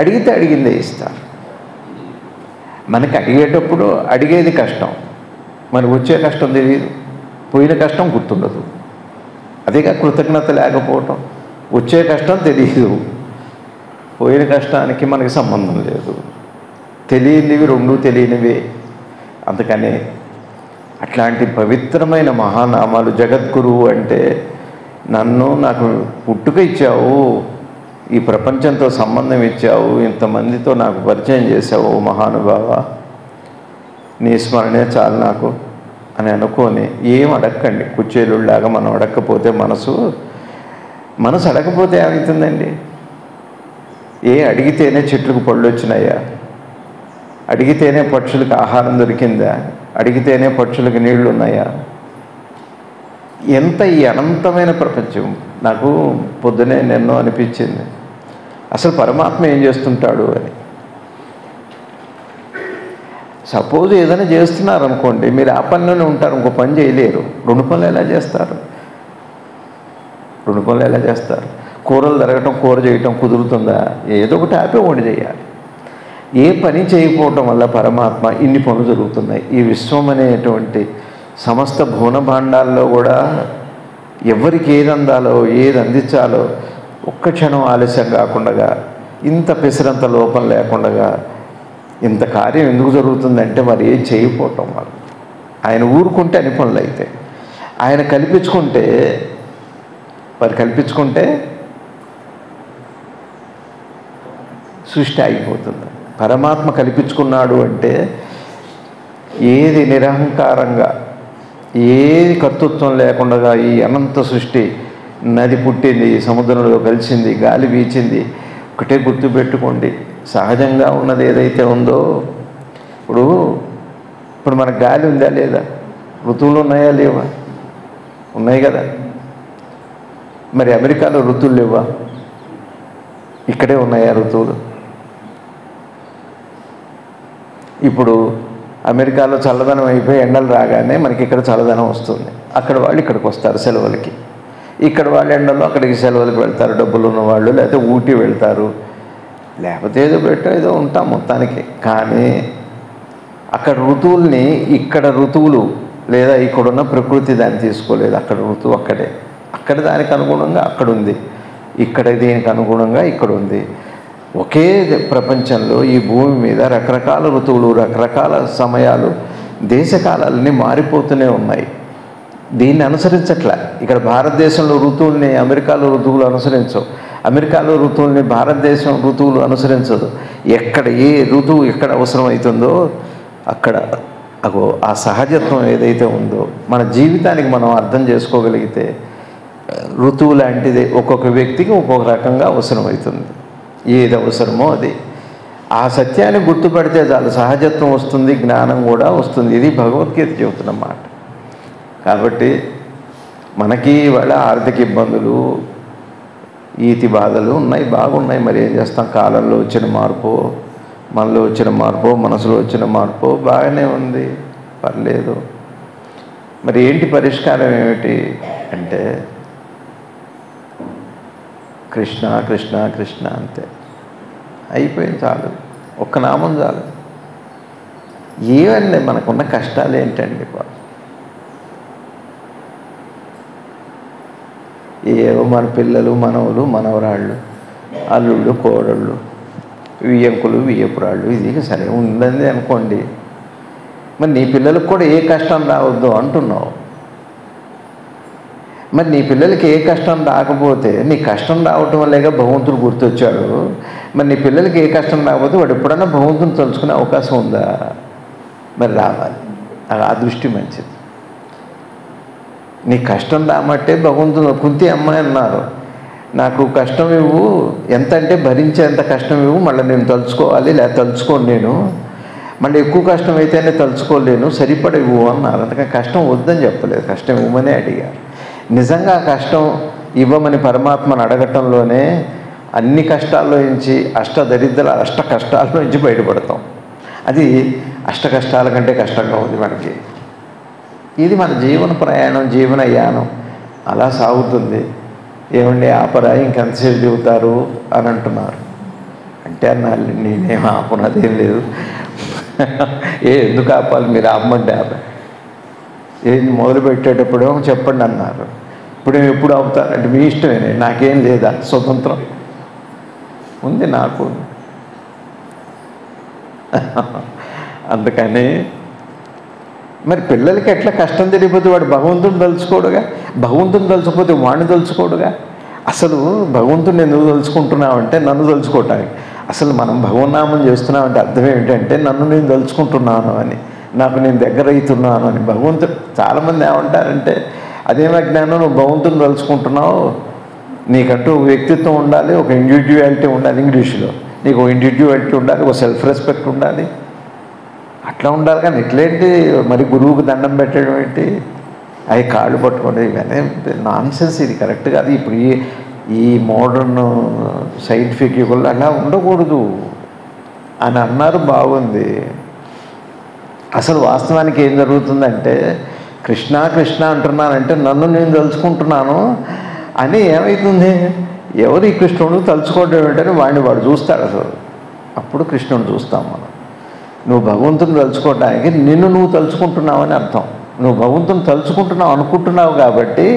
అడిగితే అడిగిందే ఇస్తాడు. మనకి అడిగేటప్పుడు అడిగేది కష్టం, మనకు వచ్చే కష్టం తెలియదు, పోయిన కష్టం గుర్తుండదు. అదేగా కృతజ్ఞత లేకపోవటం. వచ్చే కష్టం తెలియదు, పోయిన కష్టానికి మనకి సంబంధం లేదు. తెలియనివి రెండూ తెలియనివే. అందుకనే అట్లాంటి పవిత్రమైన మహానామాలు. జగద్గురువు అంటే నాకు పుట్టుక ఇచ్చావు, ఈ ప్రపంచంతో సంబంధం ఇచ్చావు, ఇంతమందితో నాకు పరిచయం చేసావు మహానుభావ, నీ స్మరణే చాలు నాకు అని అనుకొని ఏం అడగకండి. కుచ్చేలులాగా మనం అడగకపోతే మనసు అడగకపోతే ఏమవుతుందండి? అడిగితేనే చెట్లకు పళ్ళు వచ్చినాయా? అడిగితేనే పక్షులకు ఆహారం దొరికిందా? అడిగితేనే పక్షులకి నీళ్లు ఉన్నాయా? ఎంత ఈ అనంతమైన ప్రపంచం. నాకు పొద్దునే నిన్నో అనిపించింది, అసలు పరమాత్మ ఏం చేస్తుంటాడు అని. సపోజ్ ఏదైనా చేస్తున్నారు అనుకోండి, మీరు ఆ పనిలోనే ఉంటారు, ఇంకో పని చేయలేరు. రెండు పనులు ఎలా చేస్తారు? కూరలు తరగటం, కూర చేయటం కుదురుతుందా? ఏదో ఒకటి ఆపి ఒకటి చేయాలి. ఏ పని చేయకపోవటం వల్ల పరమాత్మ ఇన్ని పనులు జరుగుతున్నాయి. ఈ విశ్వం అనేటువంటి సమస్త భువన భాండాల్లో కూడా ఎవరికి ఏది అందాలో, ఏది అందించాలో ఒక్క క్షణం ఆలస్యం కాకుండా, ఇంత పెసిరంత లోపం లేకుండా ఇంత కార్యం ఎందుకు జరుగుతుందంటే మరి ఏం చేయకపోవటం వల్ల. ఆయన ఊరుకుంటే అన్ని పనులు అయితే, ఆయన కల్పించుకుంటే సృష్టి ఆగిపోతుంది. పరమాత్మ కల్పించుకున్నాడు అంటే ఏది నిరహంకారంగా, ఏది కర్తృత్వం లేకుండా ఈ అనంత సృష్టి, నది పుట్టింది, సముద్రంలో కలిసింది, గాలి వీచింది. ఒకటే గుర్తుపెట్టుకోండి, సహజంగా ఉన్నది ఏదైతే ఉందో, ఇప్పుడు మనకు గాలి ఉందా లేదా? ఋతువులు ఉన్నాయా లేవా? ఉన్నాయి కదా. మరి అమెరికాలో ఋతువులు లేవా? ఇక్కడే ఉన్నాయా ఋతువులు? ఇప్పుడు అమెరికాలో చల్లదనం అయిపోయి ఎండలు రాగానే మనకి ఇక్కడ చల్లదనం వస్తుంది. అక్కడ వాళ్ళు ఇక్కడికి వస్తారు సెలవులకి, ఇక్కడ వాళ్ళు ఎండల్లో అక్కడికి సెలవులకు వెళ్తారు, డబ్బులు ఉన్నవాళ్ళు. లేకపోతే ఊటీ వెళ్తారు, లేకపోతే ఏదో ఉంటాం మొత్తానికి. కానీ అక్కడ ఋతువుల్ని ఇక్కడ ఋతువులు లేదా ఇక్కడున్న ప్రకృతి దాన్ని తీసుకోలేదు. అక్కడ ఋతువు అక్కడ దానికి అనుగుణంగా అక్కడ ఉంది, ఇక్కడ దీనికి అనుగుణంగా ఇక్కడ ఉంది. ఒకే ప్రపంచంలో ఈ భూమి మీద రకరకాల ఋతువులు, రకరకాల సమయాలు, దేశకాలన్నీ మారిపోతూనే ఉన్నాయి. దీన్ని అనుసరించట్లే. ఇక్కడ భారతదేశంలో ఋతువుల్ని అమెరికాలో ఋతువులు అనుసరించవు, అమెరికాలో ఋతువుల్ని భారతదేశం ఋతువులు అనుసరించదు. ఎక్కడ ఏ ఋతువు ఎక్కడ అవసరమవుతుందో అక్కడ ఆ సహజత్వం ఏదైతే ఉందో మన జీవితానికి మనం అర్థం చేసుకోగలిగితే ఋతువు లాంటిది ఒక్కొక్క వ్యక్తికి ఒక్కొక్క రకంగా అవసరమవుతుంది. ఏది అవసరమో అది. ఆ సత్యాన్ని గుర్తుపడితే చాలు, సహజత్వం వస్తుంది, జ్ఞానం కూడా వస్తుంది. ఇది భగవద్గీత చెబుతున్నమాట. కాబట్టి మనకి ఇవాళ ఆర్థిక ఇబ్బందులు, ఈతి బాధలు ఉన్నాయి, బాగున్నాయి. మరి ఏం చేస్తాం? కాలంలో వచ్చిన మార్పు, మనలో వచ్చిన మార్పు, మనసులో వచ్చిన మార్పు బాగానే ఉంది, పర్లేదు. మరి ఏంటి పరిష్కారం ఏమిటి అంటే కృష్ణ కృష్ణ కృష్ణ అంతే, అయిపోయింది, చాలు. ఒక్క నామం చాలు. ఏమండి మనకున్న కష్టాలు ఏంటండి? ఏవో మన పిల్లలు, మనవలు, మనవరాళ్ళు, అల్లుళ్ళు, కోడళ్ళు, వియ్యంకులు, వియ్యపురాళ్ళు, ఇది సరే ఉందని అనుకోండి. మరి నీ పిల్లలకు కూడా ఏ కష్టం రావద్దు అంటున్నావు. మరి నీ పిల్లలకి ఏ కష్టం రాకపోతే, నీ కష్టం రావటం వల్లేగా భగవంతుడు గుర్తొచ్చాడు. మరి నీ పిల్లలకి ఏ కష్టం రాకపోతే వాడు ఎప్పుడన్నా భగవంతుని తలుచుకునే అవకాశం ఉందా? మరి రావాలి. ఆ దృష్టి మంచిది. నీ కష్టం రామట్టే భగవంతుడు. కుంతి అమ్మాయి అన్నారు, నాకు కష్టం ఇవ్వు, ఎంత అంటే భరించేంత కష్టం ఇవ్వు, మళ్ళీ నేను తలుచుకోవాలి, లేదా తలుచుకోను నేను, మళ్ళీ ఎక్కువ కష్టం అయితేనే తలుచుకోలేను, సరిపడ ఇవ్వు అన్నారు. అందుకని కష్టం వద్దని చెప్పలేదు, కష్టం ఇవ్వమనే అడిగారు. నిజంగా కష్టం ఇవ్వమని పరమాత్మను అడగటంలోనే అన్ని కష్టాల్లో నుంచి అష్ట కష్టాల నుంచి బయటపడతాం. అది అష్ట కష్టాల కంటే కష్టంగా ఉంది మనకి. ఇది మన జీవన ప్రయాణం, జీవన యానం అలా సాగుతుంది. ఏమండి ఆపరా, ఇంకెంతసేపు చెబుతారు అని అంటున్నారు. అంటే అన్నాళ్ళు, నేనేం ఆపునదేం లేదు. ఎందుకు ఆపాలి? మీరు ఆపమంటే ఆపా. ఏం మొదలు పెట్టేటప్పుడు చెప్పండి అన్నారు. ఇప్పుడు ఎప్పుడు ఆపుతారంటే మీ ఇష్టమేనే, నాకేం లేదా స్వతంత్రం ఉంది నాకు. అందుకని మరి పిల్లలకి ఎట్లా కష్టం తెలియకపోతే వాడు భగవంతుని తలుచుకోడుగా, భగవంతుని తలుచుకోకపోతే వాడిని తలుచుకోడుగా. అసలు భగవంతుని ఎందుకు తలుచుకుంటున్నామంటే నన్ను తలుచుకోవటానికి. అసలు మనం భగవన్నామం చేస్తున్నామంటే అర్థం ఏమిటంటే నన్ను నేను తలుచుకుంటున్నాను అని, నాకు నేను దగ్గర అవుతున్నాను అని. భగవంతుడు చాలామంది ఏమంటారంటే అదేమో జ్ఞానం, నువ్వు భగవంతుని తలుచుకుంటున్నావు, నీకంటూ ఒక వ్యక్తిత్వం ఉండాలి, ఒక ఇండివిజువాలిటీ ఉండాలి. ఇంగ్లీష్లో నీకు ఒక ఇండివిజువాలిటీ ఉండాలి, ఒక సెల్ఫ్ రెస్పెక్ట్ ఉండాలి. అట్లా ఉండాలి. కానీ ఇట్లేంటి మరి గురువుకు దండం పెట్టడం ఏంటి, అవి కాళ్ళు పట్టుకోండి, ఇవన్నీ నాన్ సెన్స్, ఇది కరెక్ట్ కాదు. ఇప్పుడు ఈ మోడర్న్ సైంటిఫిక్ యుగంలో అలా ఉండకూడదు అని అన్నారు, బాగుంది. అసలు వాస్తవానికి ఏం జరుగుతుందంటే కృష్ణ కృష్ణ అంటున్నానంటే నన్ను నేను తలుచుకుంటున్నాను అని ఏమవుతుంది, ఎవరు ఈ కృష్ణుడు తలుచుకోవడం ఏంటని వాడు చూస్తాడు. అసలు అప్పుడు కృష్ణుడు చూస్తాం మనం. నువ్వు భగవంతుని తలుచుకోవడానికి నిన్ను నువ్వు తలుచుకుంటున్నావని అర్థం. నువ్వు భగవంతుని తలుచుకుంటున్నావు అనుకుంటున్నావు కాబట్టి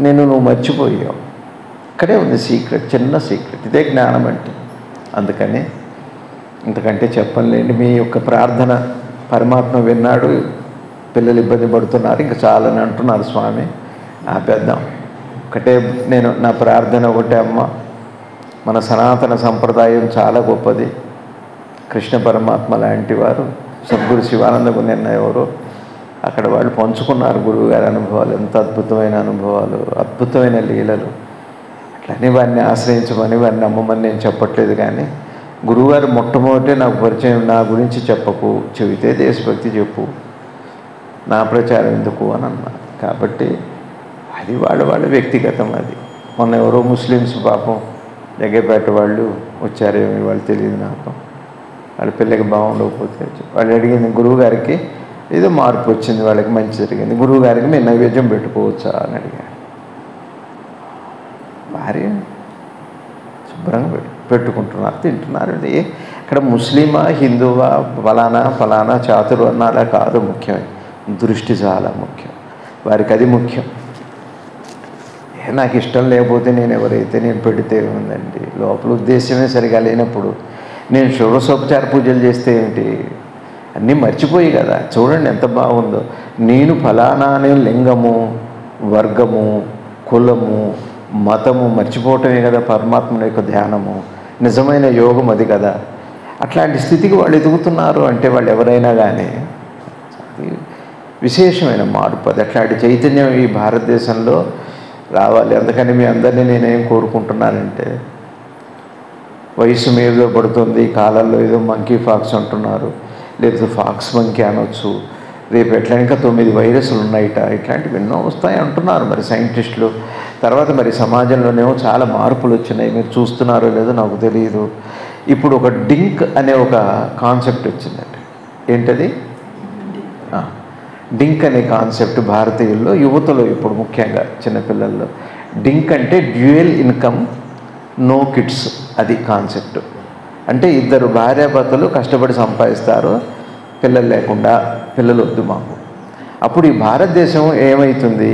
నువ్వు మర్చిపోయావు. ఇక్కడే ఉంది సీక్రెట్, చిన్న సీక్రెట్. ఇదే జ్ఞానం అంటే. అందుకని ఇంతకంటే చెప్పలేండి. మీ యొక్క ప్రార్థన పరమాత్మ విన్నాడు. పిల్లలు ఇబ్బంది పడుతున్నారు, ఇంకా చాలని అంటున్నారు స్వామి, ఆపేద్దాం. ఒకటే నా ప్రార్థన ఒకటే, అమ్మ మన సనాతన సంప్రదాయం చాలా గొప్పది. కృష్ణ పరమాత్మ లాంటి వారు సద్గురు శివానందకు నిన్న ఎవరో అక్కడ వాళ్ళు పంచుకున్నారు గురువుగారి అనుభవాలు. ఎంత అద్భుతమైన అనుభవాలు, అద్భుతమైన లీలలు. అట్లని వారిని ఆశ్రయించమని, వారిని నమ్మమని నేను చెప్పట్లేదు. కానీ గురువుగారు మొట్టమొదటి నాకు పరిచయం, నా గురించి చెప్పకు, చెబితే దేశభక్తి చెప్పు, నా ప్రచారం ఎందుకు అని అన్నారు. కాబట్టి అది వాళ్ళ వ్యక్తిగతం. అది మొన్న ఎవరో ముస్లిమ్స్ పాపం జగ్గేపేట వాళ్ళు వచ్చారేమో, వాళ్ళు తెలియదు నాకు. వాళ్ళ పిల్లకి బాగుండకపోతే వాళ్ళు అడిగింది గురువుగారికి, ఏదో మార్పు వచ్చింది, వాళ్ళకి మంచి జరిగింది, గురువుగారికి మేము నైవేద్యం పెట్టుకోవచ్చా అని అడిగారు. భార్య శుభ్రంగా పెట్టుకుంటున్నారు, తింటున్నారు. ఇక్కడ ముస్లిమా హిందువా ఫలానా చాతుర్వర్ణాలా కాదు ముఖ్యం, దృష్టి చాలా ముఖ్యం. వారికి అది ముఖ్యం. నాకు ఇష్టం లేకపోతే నేను పెడితే ఉందండి. లోపల ఉద్దేశమే సరిగా లేనప్పుడు నేను షోడశోపచార పూజలు చేస్తే ఏంటి, అన్నీ మర్చిపోయి కదా. చూడండి ఎంత బాగుందో. నేను ఫలానా అనే లింగము, వర్గము, కులము, మతము మర్చిపోవటమే కదా పరమాత్మ యొక్క ధ్యానము. నిజమైన యోగం అది కదా. అట్లాంటి స్థితికి వాళ్ళు ఎదుగుతున్నారు అంటే వాళ్ళు ఎవరైనా కానీ విశేషమైన మార్పు అది. అట్లాంటి చైతన్యం ఈ భారతదేశంలో రావాలి. అందుకని మీ అందరినీ నేనేం కోరుకుంటున్నానంటే, వయసు మీద పడుతుంది, ఈ కాలంలో ఏదో మంకీ ఫాక్స్ అంటున్నారు, లేకపోతే ఫాక్స్ మంకీ అనొచ్చు, రేపు ఎట్లా ఇంకా 9 వైరస్లు ఉన్నాయిట, ఇట్లాంటివి ఎన్నో వస్తాయి అంటున్నారు మరి సైంటిస్టులు. తర్వాత మరి సమాజంలోనేమో చాలా మార్పులు వచ్చినాయి, మీరు చూస్తున్నారో లేదో నాకు తెలియదు. ఇప్పుడు ఒక డింక్ అనే ఒక కాన్సెప్ట్ వచ్చిందండి. ఏంటది? డింక్ అనే కాన్సెప్ట్ భారతీయుల్లో, యువతలో ఇప్పుడు ముఖ్యంగా చిన్నపిల్లల్లో. డింక్ అంటే డ్యూయల్ ఇన్కమ్ నో కిడ్స్, అది కాన్సెప్ట్. అంటే ఇద్దరు భార్యాభర్తలు కష్టపడి సంపాదిస్తారు, పిల్లలు లేకుండా, పిల్లలు వద్దు మాకు. అప్పుడు ఈ భారతదేశం ఏమవుతుంది,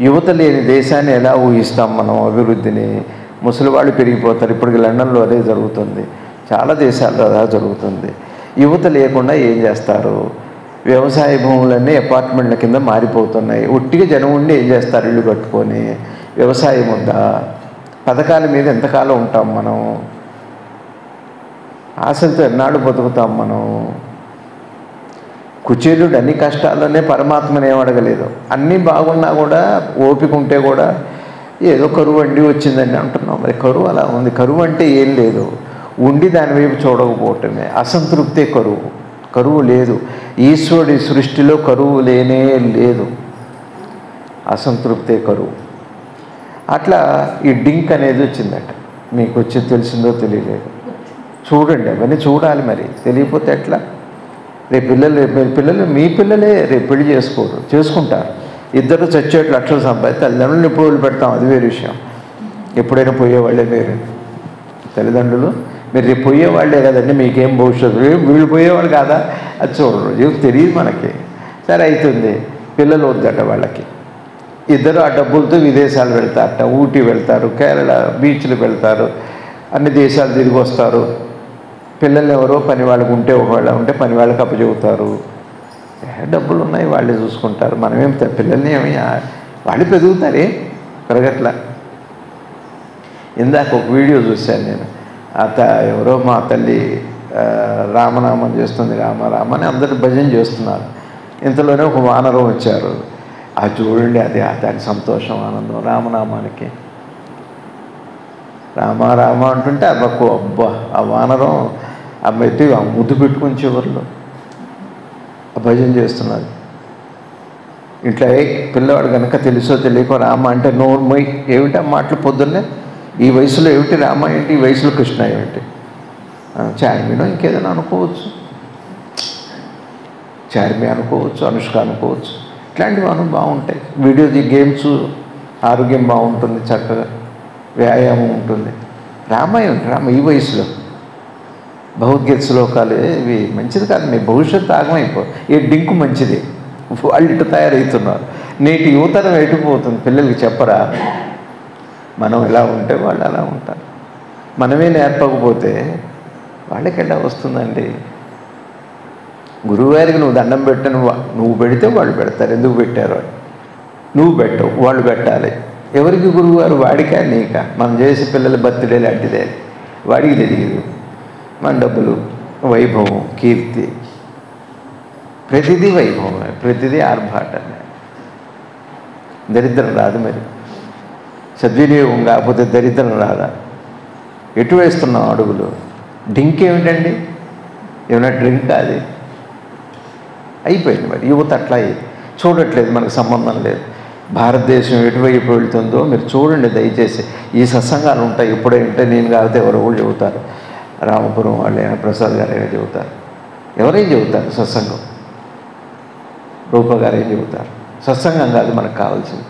యువత లేని దేశాన్ని ఎలా ఊహిస్తాం మనం అభివృద్ధిని? ముసలివాళ్ళు పెరిగిపోతారు. ఇప్పటికి లండన్లో అదే జరుగుతుంది, చాలా దేశాల్లో అలా జరుగుతుంది. యువత లేకుండా ఏం చేస్తారు? వ్యవసాయ భూములన్నీ అపార్ట్మెంట్ల కింద మారిపోతున్నాయి. ఒట్టిగా జనం ఉండి ఏం చేస్తారు? ఇల్లు కట్టుకొని. వ్యవసాయం ఉందా? పథకాల మీద ఎంతకాలం ఉంటాం మనం? ఆశలతో ఎన్నాళ్ళు బతుకుతాం మనం? కుచేలుడు అన్ని కష్టాల్లోనే పరమాత్మని ఏం అడగలేదు. అన్నీ బాగున్నా కూడా, ఓపిక ఉంటే కూడా ఏదో కరువు అండి వచ్చిందని అంటున్నాం. మరి కరువు అలా ఉంది. కరువు అంటే ఏం లేదు, ఉండి దాని వైపు చూడకపోవటమే. అసంతృప్తే కరువు. కరువు లేదు. ఈశ్వరుడి సృష్టిలో కరువు లేనే లేదు, అసంతృప్తే కరువు. అట్లా ఈ డింక్ అనేది వచ్చిందట. మీకు వచ్చి తెలిసిందో తెలియలేదు. చూడండి, అవన్నీ చూడాలి. మరి తెలియకపోతే ఎట్లా? రేపు పిల్లలు మీ పిల్లలే రేపు పెళ్లి చేసుకుంటారు. ఇద్దరు చచ్చేట్లు లక్షలు సంపాదించి తల్లిదండ్రులను ఎప్పుడు వదిలిపెడతాం, అది వేరే విషయం. ఎప్పుడైనా పోయేవాళ్ళే మీరు తల్లిదండ్రులు. మీరు రేపు పోయేవాళ్ళే కదండి, మీకేం భవిష్యత్తు? వీళ్ళు పోయేవాళ్ళు కాదా? అది చూడరు, తెలియదు మనకి. సరే అవుతుంది, పిల్లలు వద్దట వాళ్ళకి. ఇద్దరు ఆ డబ్బులతో విదేశాలు వెళ్తారట, ఊటీ వెళ్తారు, కేరళ బీచ్లు వెళ్తారు, అన్ని దేశాలు తిరిగి వస్తారు. పిల్లల్ని ఎవరో పని వాళ్ళకు ఉంటే, ఒకవేళ ఉంటే పని వాళ్ళకి అప్పచెబుతారు. డబ్బులు ఉన్నాయి, వాళ్ళే చూసుకుంటారు. మనమేం పిల్లల్ని ఏమి, వాళ్ళు పెరుగుతారే, పెరగట్లా. ఇందాక ఒక వీడియో చూశాను నేను. ఎవరో మా తల్లి రామనామం చేస్తుంది, రామ రామ అని అందరూ భజన చేస్తున్నారు. ఇంతలోనే ఒక వానరం వచ్చారు. అది చూడండి, అది దాని సంతోషం, ఆనందం రామనామానికి. రామ రామ అంటుంటే అబ్బా, ఆ వానరం మెత్తి ముద్దు పెట్టుకొని చివరిలో భజన చేస్తున్నది. ఇంట్లో పిల్లవాడు కనుక తెలుసో తెలియకో రామ అంటే నోరు మొయ్, ఏమిటా మాటలు పొద్దున్నే, ఈ వయసులో ఏమిటి రామ ఏంటి, ఈ వయసులో కృష్ణ ఏమిటి, చార్మినో ఇంకేదైనా అనుకోవచ్చు, చార్మి అనుకోవచ్చు, అనుష్క అనుకోవచ్చు, ఇట్లాంటివి బాగుంటాయి. వీడియో గేమ్స్, ఆరోగ్యం బాగుంటుంది, చక్కగా వ్యాయామం ఉంటుంది. రామ ఈ వయసులో భగవద్గీత శ్లోకాలు ఇవి మంచిది కాదు, మీ భవిష్యత్తు ఆగమైపో. ఏ డింకు మంచిది, వాళ్ళు ఇటు తయారవుతున్నారు. నేటి యువతరం ఎటుపోతుంది, పిల్లలకి చెప్పరా, మనం ఎలా ఉంటే వాళ్ళు అలా ఉంటారు. మనమే నేర్పకపోతే వాళ్ళకి ఎలా వస్తుందండి? గురువుగారికి నువ్వు దండం పెట్టను, నువ్వు పెడితే వాళ్ళు పెడతారు. ఎందుకు పెట్టారు వాళ్ళు? నువ్వు పెట్టవు, వాళ్ళు పెట్టాలి. ఎవరికి గురువుగారు? వాడికా నీకా? మనం చేసే పిల్లల బర్త్డే లాంటిదే, వాడికి తెలియదు. మన డబ్బులు, వైభవం, కీర్తి, ప్రతిదీ వైభవమే, ప్రతిదీ ఆర్భాటమే. దరిద్రం రాదు. మరి సద్వినియోగం కాకపోతే దరిద్రం రాదా? ఎటు వేస్తున్నాం అడుగులు? డ్రింక్ ఏమిటండి? ఏమైనా డ్రింక్ అది అయిపోయింది. మరి యువత అట్లా చూడట్లేదు, మనకు సంబంధం లేదు. భారతదేశం ఎటువైపు వెళ్తుందో మీరు చూడండి దయచేసి. ఈ సత్సంగాలు ఉంటాయి, ఇప్పుడేంటే నేను కాకపోతే ఎవరో కూడా చెబుతారు. రామపురం వాళ్ళైనా, ప్రసాద్ గారు అయినా చెబుతారు. ఎవరేం చెబుతారు? సత్సంగం. రూప గారు ఏం చెబుతారు? సత్సంగం కాదు మనకు కావాల్సింది.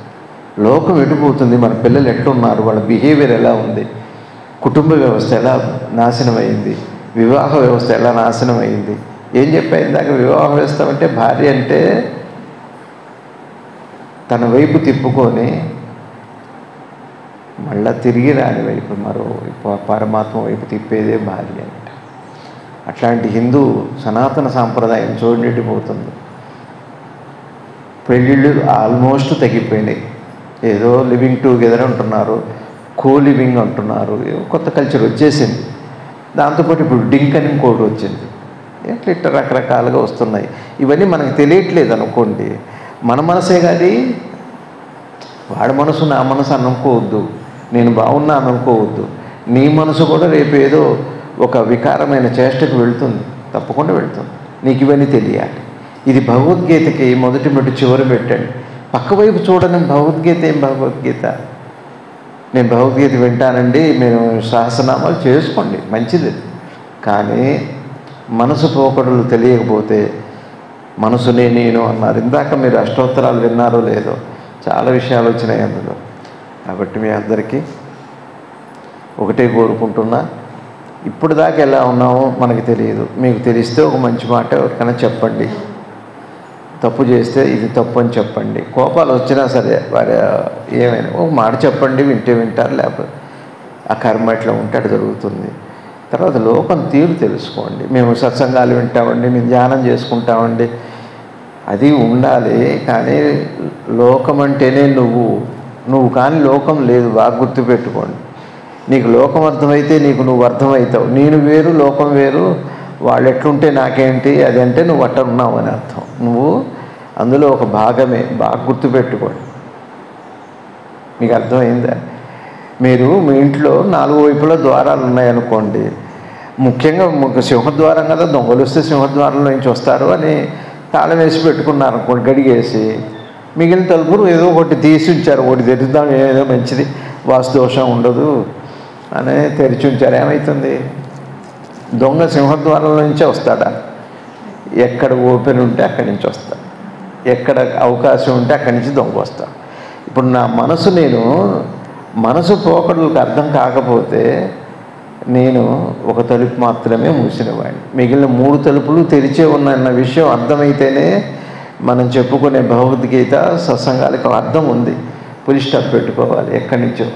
లోకం ఎటుపోతుంది, మన పిల్లలు ఎట్లున్నారు, వాళ్ళ బిహేవియర్ ఎలా ఉంది, కుటుంబ వ్యవస్థ ఎలా నాశనమైంది, వివాహ వ్యవస్థ ఎలా నాశనమైంది. ఏం చెప్పాను దాకా? వివాహ వ్యవస్థ అంటే భార్య అంటే తన వైపు తిప్పుకొని మళ్ళా తిరిగి రాని వైపు, మరో పరమాత్మ వైపు తిప్పేదే భార్య అంటే. అట్లాంటి హిందూ సనాతన సాంప్రదాయం చూడనిటిపోతుంది. పెళ్ళిళ్ళు ఆల్మోస్ట్ తగ్గిపోయినాయి. ఏదో లివింగ్ టుగెదర్ అంటున్నారు, కో లివింగ్ అంటున్నారు, కొత్త కల్చర్ వచ్చేసింది. దాంతోపాటు ఇప్పుడు డింక్ అని ఇంకోటి వచ్చింది. ఇట్లా రకరకాలుగా వస్తున్నాయి. ఇవన్నీ మనకు తెలియట్లేదు అనుకోండి. మన మనసే కానీ వాడి మనసు నా మనసు అనుకోవద్దు, నేను బాగున్నాను అనుకోవద్దు. నీ మనసు కూడా రేపు ఏదో ఒక వికారమైన చేష్టకు వెళ్తుంది, తప్పకుండా వెళ్తుంది. నీకు ఇవన్నీ తెలియాలి. ఇది భగవద్గీతకి మొదటి మెట్టు, చివరి పెట్టండి. పక్కవైపు చూడని భగవద్గీత ఏం భగవద్గీత? నేను భగవద్గీత వింటానండి, నేను సహస్రనామాలు చేసుకోండి, మంచిది. కానీ మనసు పోకడలు తెలియకపోతే, మనసునే నేను అన్నారు. ఇందాక మీరు అష్టోత్తరాలు విన్నారో లేదో, చాలా విషయాలు వచ్చినాయి అందులో. కాబట్టి మీ అందరికీ ఒకటే కోరుకుంటున్నా, ఇప్పుడు దాకా ఎలా ఉన్నామో మనకి తెలియదు. మీకు తెలిస్తే ఒక మంచి మాట ఎవరికైనా చెప్పండి. తప్పు చేస్తే ఇది తప్పు అని చెప్పండి. కోపాలు వచ్చినా సరే వారి ఏమైనా ఒక మాట చెప్పండి, వింటే వింటారు, లేకపోతే ఆ కర్మ ఎట్లా ఉంటే అటు జరుగుతుంది. తర్వాత లోకం తీరు తెలుసుకోండి. మేము సత్సంగాలు వింటామండి, మేము ధ్యానం చేసుకుంటామండి, అది ఉండాలి. కానీ లోకం అంటేనే నువ్వు కానీ లోకం లేదు, బాగా గుర్తుపెట్టుకోండి. నీకు లోకం అర్థమైతే నీకు నువ్వు అర్థమవుతావు. నేను వేరు, లోకం వేరు, వాళ్ళు ఎట్లుంటే నాకేంటి, అదంటే నువ్వు అట్ట ఉన్నావు అని అర్థం. నువ్వు అందులో ఒక భాగమే, బాగా గుర్తుపెట్టుకోండి. మీకు అర్థమైందా? మీరు మీ ఇంట్లో 4 వైపులా ద్వారాలు ఉన్నాయనుకోండి. ముఖ్యంగా సింహద్వారం కదా, దొంగలు వస్తే సింహద్వారంలో నుంచి వస్తారు అని తాళం వేసి పెట్టుకున్నారు అనుకోండి, గడిగేసి. మిగిలిన తలుపులు ఏదో ఒకటి తీసి ఉంచారు, ఒకటి తెరుద్దాం, ఏదో మంచిది, వాస్తు దోషం ఉండదు అని తెరిచి ఉంచారు. ఏమవుతుంది? దొంగ సింహద్వారంలో నుంచే వస్తాడా? ఎక్కడ ఓపెన్ ఉంటే అక్కడి నుంచి వస్తాడు, ఎక్కడ అవకాశం ఉంటే అక్కడి నుంచి దొంగ వస్తాడు. ఇప్పుడు నా మనసు పోకడలకు అర్థం కాకపోతే నేను ఒక తలుపు మాత్రమే మూసినవాడిని, మిగిలిన 3 తలుపులు తెరిచే ఉన్న విషయం అర్థమైతేనే మనం చెప్పుకునే భగవద్గీత సత్సంగాలకు అర్థం ఉంది. పులి స్టాప్ పెట్టుకోవాలి ఎక్కడి నుంచో.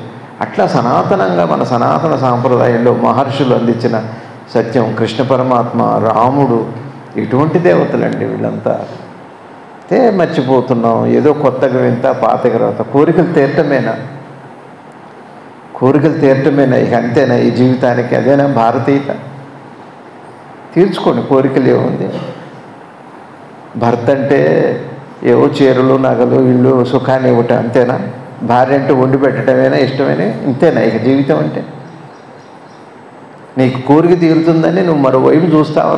అట్లా సనాతనంగా మన సనాతన సాంప్రదాయంలో మహర్షులు అందించిన సత్యం, కృష్ణ పరమాత్మ, రాముడు, ఇటువంటి దేవతలండి వీళ్ళంతా. అయితే మర్చిపోతున్నాం. ఏదో కొత్తగా వింత, పాతగా రాత. కోరికలు తీరటమేనా? ఇక అంతేనా ఈ జీవితానికి? అదేనా భారతీయత? తీర్చుకోండి, కోరికలు ఏముంది. భర్త అంటే ఏవో చీరలు, నగలు, ఇల్లు, సుఖాన్ని ఇవ్వటం, అంతేనా? భార్య అంటే వండి పెట్టడమేనా, ఇష్టమేనా? ఇంతేనా ఇక జీవితం అంటే? నీకు కోరిక తీరుతుందని నువ్వు మరోవైపు చూస్తావా?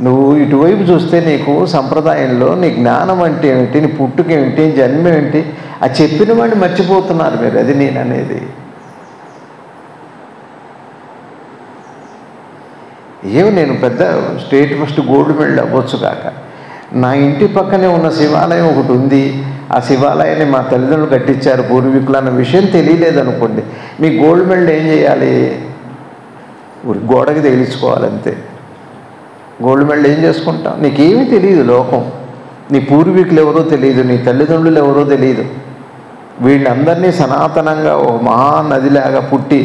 నువ్వు ఇటువైపు చూస్తే నీకు సంప్రదాయంలో నీ జ్ఞానం అంటే ఏమిటి, నీ పుట్టుక ఏమిటి, జన్మ ఏమిటి, ఆ చెప్పిన వాడిని మర్చిపోతున్నారు మీరు. అది నేను అనేది. నేను పెద్ద స్టేట్ ఫస్ట్ గోల్డ్ మెడల్ అవ్వచ్చు కాక, నా ఇంటి పక్కనే ఉన్న శివాలయం ఒకటి ఉంది, ఆ శివాలయాన్ని మా తల్లిదండ్రులు కట్టించారు పూర్వీకులు అన్న విషయం తెలియలేదనుకోండి, మీ గోల్డ్ మెడల్ ఏం చేయాలి? గోడకి తగిలించుకోవాలంతే. గోల్డ్ మెడల్ ఏం చేసుకుంటాం? నీకేమీ తెలియదు లోకం, నీ పూర్వీకులు ఎవరో తెలియదు, నీ తల్లిదండ్రులు ఎవరో తెలియదు. వీళ్ళందరినీ సనాతనంగా ఒక మహానదిలాగా పుట్టి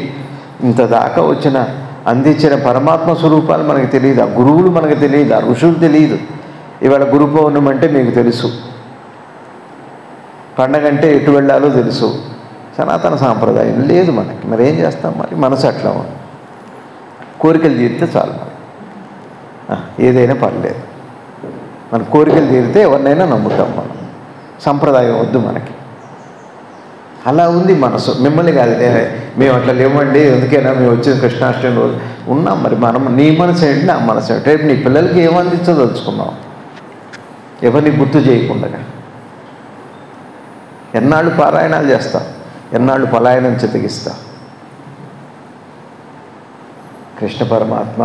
ఇంత దాకా వచ్చిన అందించిన పరమాత్మ స్వరూపాలు మనకు తెలియదు, ఆ గురువులు మనకు తెలియదు, ఆ ఋషులు తెలియదు. ఇవాళ గురు పౌర్ణమి అంటే మీకు తెలుసు, పండగ అంటే ఎటు వెళ్ళాలో తెలుసు. సనాతన సాంప్రదాయం లేదు మనకి. మరి ఏం చేస్తాం? మరి మనసు అట్లా ఉంది. కోరికలు తీరితే చాలు, మరి ఏదైనా పర్లేదు. మన కోరికలు తీరితే ఎవరినైనా నమ్ముతాం మనం. సంప్రదాయం వద్దు మనకి. అలా ఉంది మనసు. మిమ్మల్ని కాదు, మేము అట్లా లేవండి, అందుకేనా మేము వచ్చిన కృష్ణాష్టమి రోజు ఉన్నాం. మరి మనం నీ మనసు ఏంటి, నా మనసు ఏంటి? రేపు నీ పిల్లలకి ఏమందించదలుచుకున్నాం? ఎవరిని గుర్తు చేయకుండా ఎన్నాళ్ళు పారాయణాలు చేస్తాం, ఎన్నాళ్ళు పలాయనం చితగిస్తాం. కృష్ణ పరమాత్మ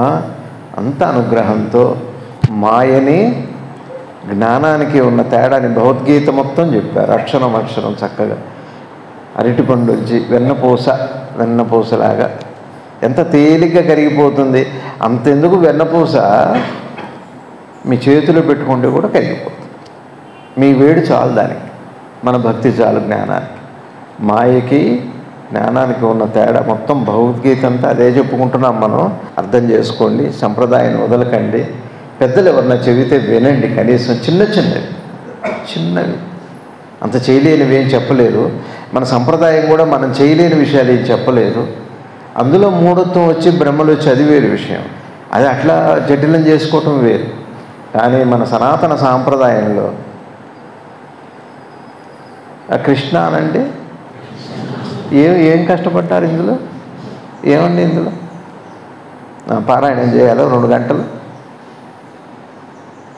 అంత అనుగ్రహంతో మాయని జ్ఞానానికి ఉన్న తేడాని భగవద్గీత మొత్తం చెప్పారు, అక్షరం అక్షరం చక్కగా. అరటిపండు వచ్చి వెన్నపూసలాగా ఎంత తేలిగ్గా కరిగిపోతుంది. అంతెందుకు వెన్నపూస మీ చేతిలో పెట్టుకుంటే కూడా కరిగిపోతుంది. మీ వేడి చాలు దానికి, మన భక్తి చాలు జ్ఞానానికి. మాయకి జ్ఞానానికి ఉన్న తేడా మొత్తం భగవద్గీత అంతా అదే చెప్పుకుంటున్నాం మనం. అర్థం చేసుకోండి, సంప్రదాయాన్ని వదలకండి. పెద్దలు ఎవరన్నా చెబితే వినండి, కనీసం చిన్నవి అంత చేయలేనివి ఏం చెప్పలేరు. మన సంప్రదాయం కూడా మనం చేయలేని విషయాలు ఏం చెప్పలేరు. అందులో మూఢత్వం వచ్చి బ్రహ్మలో చదివేరు విషయం, అది అట్లా జటిలం చేసుకోవటం వేరు. కానీ మన సనాతన సాంప్రదాయంలో ఆ కృష్ణ అనండి, ఏం కష్టపడ్డారు ఇందులో? ఏమండి ఇందులో? పారాయణం చేయాలి 2 గంటలు,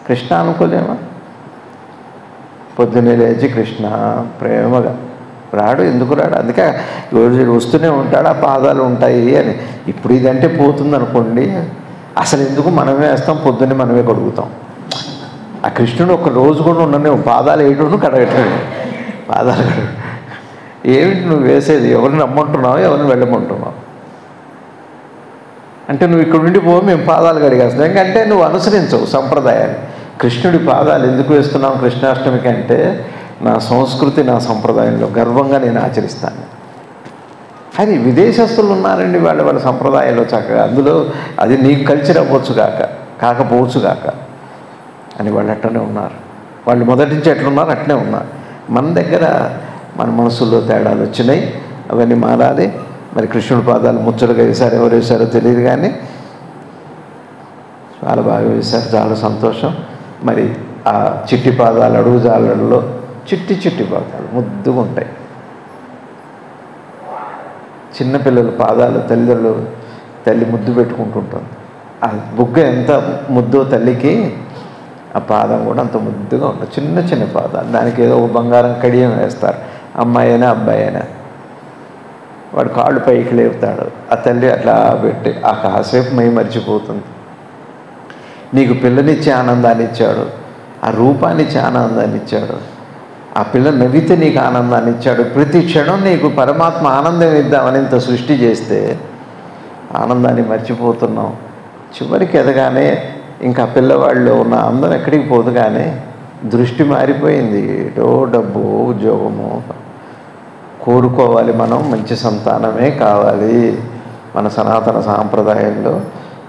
కృష్ణ అనుకోలేమా? పొద్దున్నే లేచి కృష్ణ ప్రేమగా రాడు. ఎందుకు రాడు? అందుకే వస్తూనే ఉంటాడు, ఆ పాదాలు ఉంటాయి అని. ఇప్పుడు ఇదంటే పోతుంది అనుకోండి, అసలు ఎందుకు మనమే వేస్తాం, పొద్దున్నే మనమే కడుగుతాం. ఆ కృష్ణుడు ఒక రోజు కూడా ఉండనే పాదాలు వేయడం కడగటం, పాదాలు కడగ. ఏమిటి నువ్వు వేసేది? ఎవరిని నమ్మంటున్నావు, ఎవరిని వెళ్ళమంటున్నావు? అంటే నువ్వు ఇక్కడ నుండి పో, మేము పాదాలు కడిగేస్తాం. ఎందుకంటే నువ్వు అనుసరించవు సంప్రదాయాన్ని. కృష్ణుడి పాదాలు ఎందుకు వేస్తున్నాం కృష్ణాష్టమికి అంటే, నా సంస్కృతి నా సంప్రదాయంలో గర్వంగా నేను ఆచరిస్తాను. అది విదేశస్తులు ఉన్నారండి, వాళ్ళ సంప్రదాయాల్లో చక్కగా. అందులో అది నీకు కల్చర్ అవ్వచ్చు కాకపోవచ్చు కాక అని వాళ్ళు అట్లనే ఉన్నారు. వాళ్ళు మొదటి నుంచి ఎట్లున్నారు అట్లనే ఉన్నారు. మన దగ్గర మన మనసుల్లో తేడాలు వచ్చినాయి, అవన్నీ మారాలి. మరి కృష్ణుడి పాదాలు ముచ్చటగా వేశారు, ఎవరు వేశారో తెలియదు, కానీ చాలా బాగా వేశారు, చాలా సంతోషం. మరి ఆ చిట్టి పాదాలు, అడుగు జాలల్లో చిట్టి పాదాలు ముద్దుగా ఉంటాయి. చిన్నపిల్లల పాదాలు తల్లి ముద్దు పెట్టుకుంటుంటుంది. ఆ బుగ్గ ఎంత ముద్దో తల్లికి, ఆ పాదం కూడా అంత ముద్దుగా ఉంటుంది. చిన్న పాదాలు, దానికి ఏదో ఒక బంగారం కడియం వేస్తారు. అమ్మాయి అయినా అబ్బాయి అయినా వాడు కాళ్ళు పైకి లేపుతాడు, ఆ తల్లి అట్లా పెట్టి ఆ కాసేపు మై మర్చిపోతుంది. నీకు పిల్లనిచ్చే ఆనందాన్ని ఇచ్చాడు, ఆ రూపాన్ని ఇచ్చే ఆనందాన్ని ఇచ్చాడు, ఆ పిల్ల నవ్వితే నీకు ఆనందాన్ని ఇచ్చాడు. ప్రతి క్షణం నీకు పరమాత్మ ఆనందం ఇద్దామని ఇంత సృష్టి చేస్తే ఆనందాన్ని మర్చిపోతున్నాం. చివరికి ఎదగానే ఇంకా పిల్లవాళ్ళు ఉన్న అందం ఎక్కడికి పోదు, కానీ దృష్టి మారిపోయింది. ఏటో డబ్బు, ఉద్యోగము కోరుకోవాలి. మనం మంచి సంతానమే కావాలి. మన సనాతన సాంప్రదాయంలో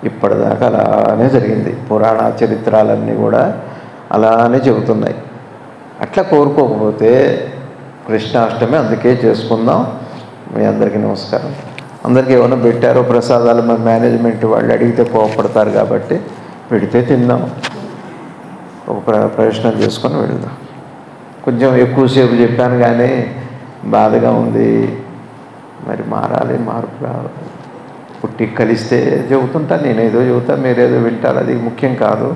ఇప్పటిదాకా అలానే జరిగింది. పురాణ చరిత్రలన్నీ కూడా అలానే చెబుతున్నాయి. అట్లా కోరుకోకపోతే కృష్ణాష్టమి అందుకే చేసుకుందాం. మీ అందరికీ నమస్కారం. అందరికీ ఏమైనా పెట్టారో ప్రసాదాలు, మన మేనేజ్మెంట్ వాళ్ళు అడిగితే కోపడతారు కాబట్టి పెడితే తిందాం, ఒక ప్రయత్నం చేసుకొని వెళ్దాం. కొంచెం ఎక్కువసేపు చెప్పాను కానీ బాధగా ఉంది. మరి మారాలి, మార్పు రావాలి. పుట్టి కలిస్తే చెబుతుంటా, నేనేదో చెబుతా, మీరేదో వింటారు, అది ముఖ్యం కాదు.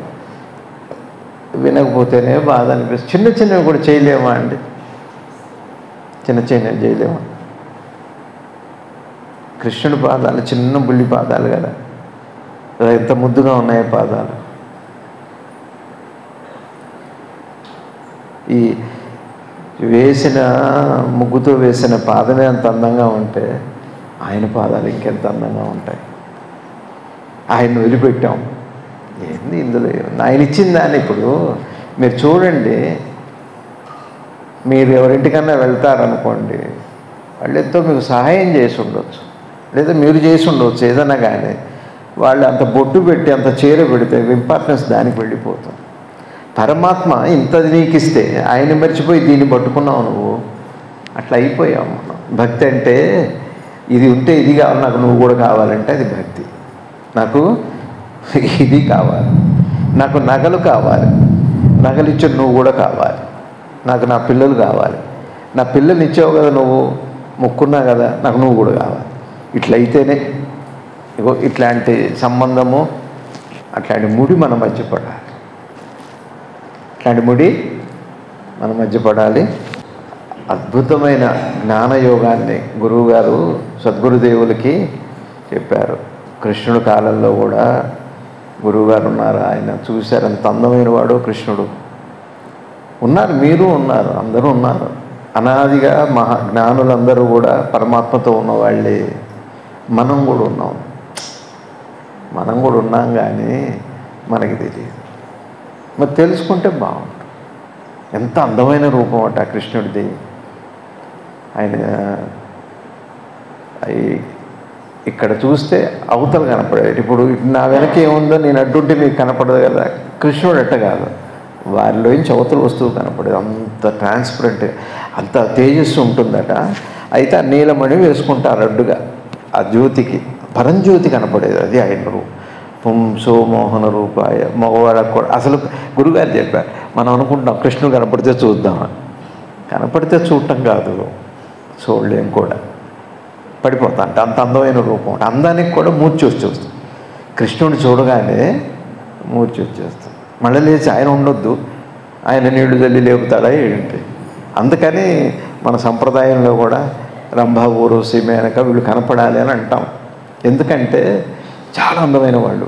వినకపోతేనే బాధ అనిపిస్తుంది. చిన్న చిన్నవి కూడా చేయలేమా అండి? చిన్న చిన్నవి చేయలేమా? కృష్ణుడి పాదాలు చిన్న బుల్లి పాదాలు కదా, ఎంత ముద్దుగా ఉన్నాయి పాదాలు. ఈ వేసిన ముగ్గుతో వేసిన పాదమే అంత అందంగా ఉంటే ఆయన పాదాలు ఇంకెంత అందంగా ఉంటాయి. ఆయన్ని వదిలిపెట్టాం. ఏంది ఇందులో ఆయన ఇచ్చిన దాన్ని. ఇప్పుడు మీరు చూడండి, మీరు ఎవరింటికన్నా వెళ్తారనుకోండి, వాళ్ళు ఎంతో మీకు సహాయం చేసి ఉండొచ్చు, లేదా మీరు చేసి ఉండవచ్చు ఏదన్నా, కానీ వాళ్ళు అంత బొట్టు పెట్టి అంత చీర పెడితే ఇంపార్టెన్స్ దానికి వెళ్ళిపోతుంది. పరమాత్మ ఇంతది నీకు ఇస్తే ఆయన మర్చిపోయి దీన్ని పట్టుకున్నావు నువ్వు, అట్లా అయిపోయావు మనం. భక్తి అంటే ఇది ఉంటే ఇది కావాలి, నాకు నువ్వు కూడా కావాలంటే అది భక్తి. నాకు ఇది కావాలి, నాకు నగలు కావాలి, నగలు ఇచ్చిన నువ్వు కూడా కావాలి, నాకు నా పిల్లలు కావాలి, నా పిల్లలు ఇచ్చావు కదా నువ్వు, మొక్కున్నా కదా, నాకు నువ్వు కూడా కావాలి. ఇట్లయితేనే ఇగో ఇట్లాంటి సంబంధము, అట్లాంటి ముడి మన మధ్య పడాలి. అట్లాంటి ముడి మన మధ్య పడాలి. అద్భుతమైన జ్ఞానయోగాన్ని గురువుగారు సద్గురుదేవులకి చెప్పారు. కృష్ణుడి కాలంలో కూడా గురువుగారు ఉన్నారు. ఆయన చూశారు, అంత అందమైన వాడు కృష్ణుడు. ఉన్నారు, మీరు ఉన్నారు, అందరూ ఉన్నారు. అనాదిగా మహా జ్ఞానులందరూ కూడా పరమాత్మతో ఉన్నవాళ్ళే. మనం కూడా ఉన్నాం, మనం కూడా ఉన్నాం, కానీ మనకి తెలియదు. మరి తెలుసుకుంటే బాగుంటుంది. ఎంత అందమైన రూపం అట కృష్ణుడిది. ఆయన ఇక్కడ చూస్తే అవతలు కనపడేది. ఇప్పుడు నా వెనక ఏముందో నేను అడ్డుంటే మీకు కనపడదు కదా. కృష్ణుడు అట్ట కాదు, వారిలోంచి అవతల వస్తువు కనపడేది. అంత ట్రాన్స్పరెంట్, అంత తేజస్సు ఉంటుందట. అయితే ఆ నీలమణి వేసుకుంటారు అడ్డుగా, ఆ జ్యోతికి పరంజ్యోతి కనపడేది. అది ఆయన రూపం. పుంసో మోహన రూపాయ. మగవాళ్ళకు కూడా అసలు గురుగారు చెప్పారు, మనం అనుకుంటున్నాం కృష్ణుడు కనపడితే చూద్దామని. కనపడితే చూడటం కాదు, చూడలేం కూడా, పడిపోతా అంటే అంత అందమైన రూపం. అందానికి కూడా మూర్చి వచ్చేస్తుంది. కృష్ణుడిని చూడగానే మూర్చి వచ్చేస్తుంది. మళ్ళీ లేచి ఆయన ఉండొద్దు, ఆయన నీళ్లు జల్లి లేపుతాడా ఏంటి. అందుకని మన సంప్రదాయంలో కూడా రంభా, ఊర్వశి, మేనక వీళ్ళు కనపడాలి అని అంటాం. ఎందుకంటే చాలా అందమైన వాళ్ళు.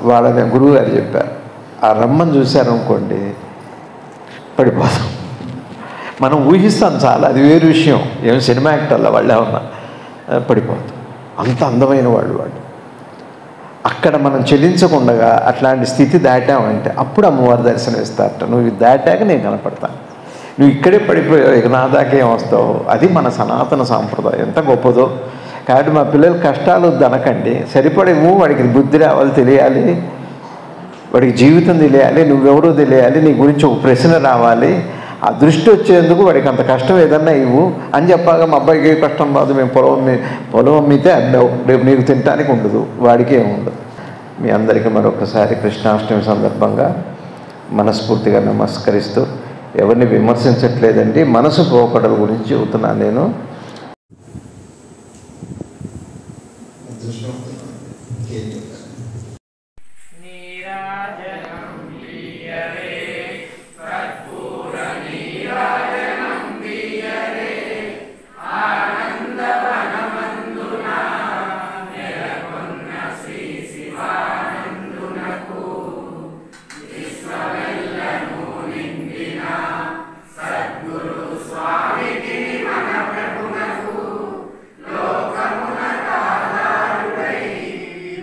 వాళ్ళని గురువు గారు చెప్పారు, ఆ రమ్మని చూశారనుకోండి పడిపోతాం. మనం ఊహిస్తాం చాలా, అది వేరు విషయం. ఏం సినిమా యాక్టర్ల వాళ్ళు ఏమన్నా పడిపోతాం. అంత అందమైన వాళ్ళు. అక్కడ మనం చెల్లించకుండా అట్లాంటి స్థితి దాటామంటే అప్పుడు అమ్మవారి దర్శనం ఇస్తారట. నువ్వు దాటాక నేను కనపడతాను, నువ్వు ఇక్కడే పడిపోయావు, ఇక నా దాకా ఏం వస్తావు. అది మన సనాతన సాంప్రదాయం, ఎంత గొప్పదో. కాబట్టి మా పిల్లలు కష్టాలు వద్దనకండి, సరిపడేమో వాడికి బుద్ధి రావాలి, తెలియాలి, వాడికి జీవితం తెలియాలి, నువ్వెవరో తెలియాలి, నీ గురించి ఒక ప్రశ్న రావాలి. ఆ దృష్టి వచ్చేందుకు వాడికి అంత కష్టం ఏదన్నా ఇవ్వు అని చెప్పాగా. మా అబ్బాయికి కష్టం రాదు, మేము పొలం అమ్మితే అడ్డావు, రేపు నీకు తినడానికి ఉండదు, వాడికి ఏముండదు. మీ అందరికీ మరొకసారి కృష్ణాష్టమి సందర్భంగా మనస్ఫూర్తిగా నమస్కరిస్తూ, ఎవరిని విమర్శించట్లేదండి, మనసు పోకడల గురించి చెబుతున్నాను నేను.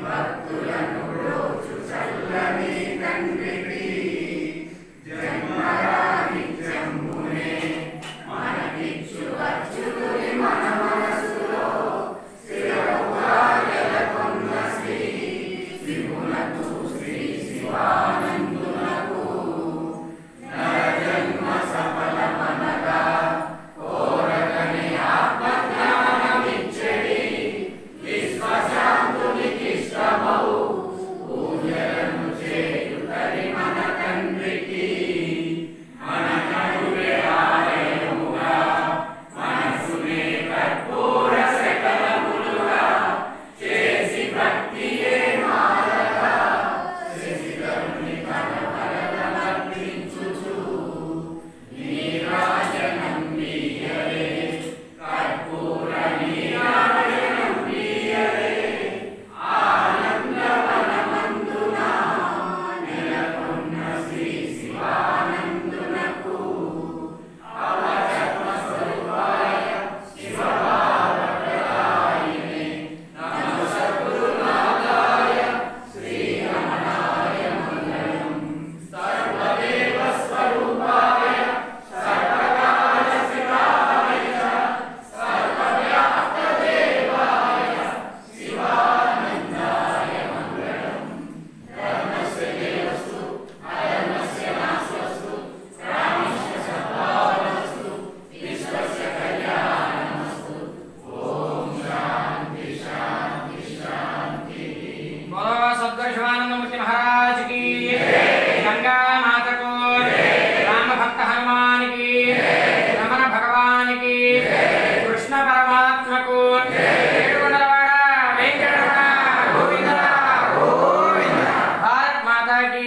భక్తుల పరమాత్మకు ఏడుకొండలవాడ వెంకటరమణ గోవింద గోవింద భారత్ మాతాకి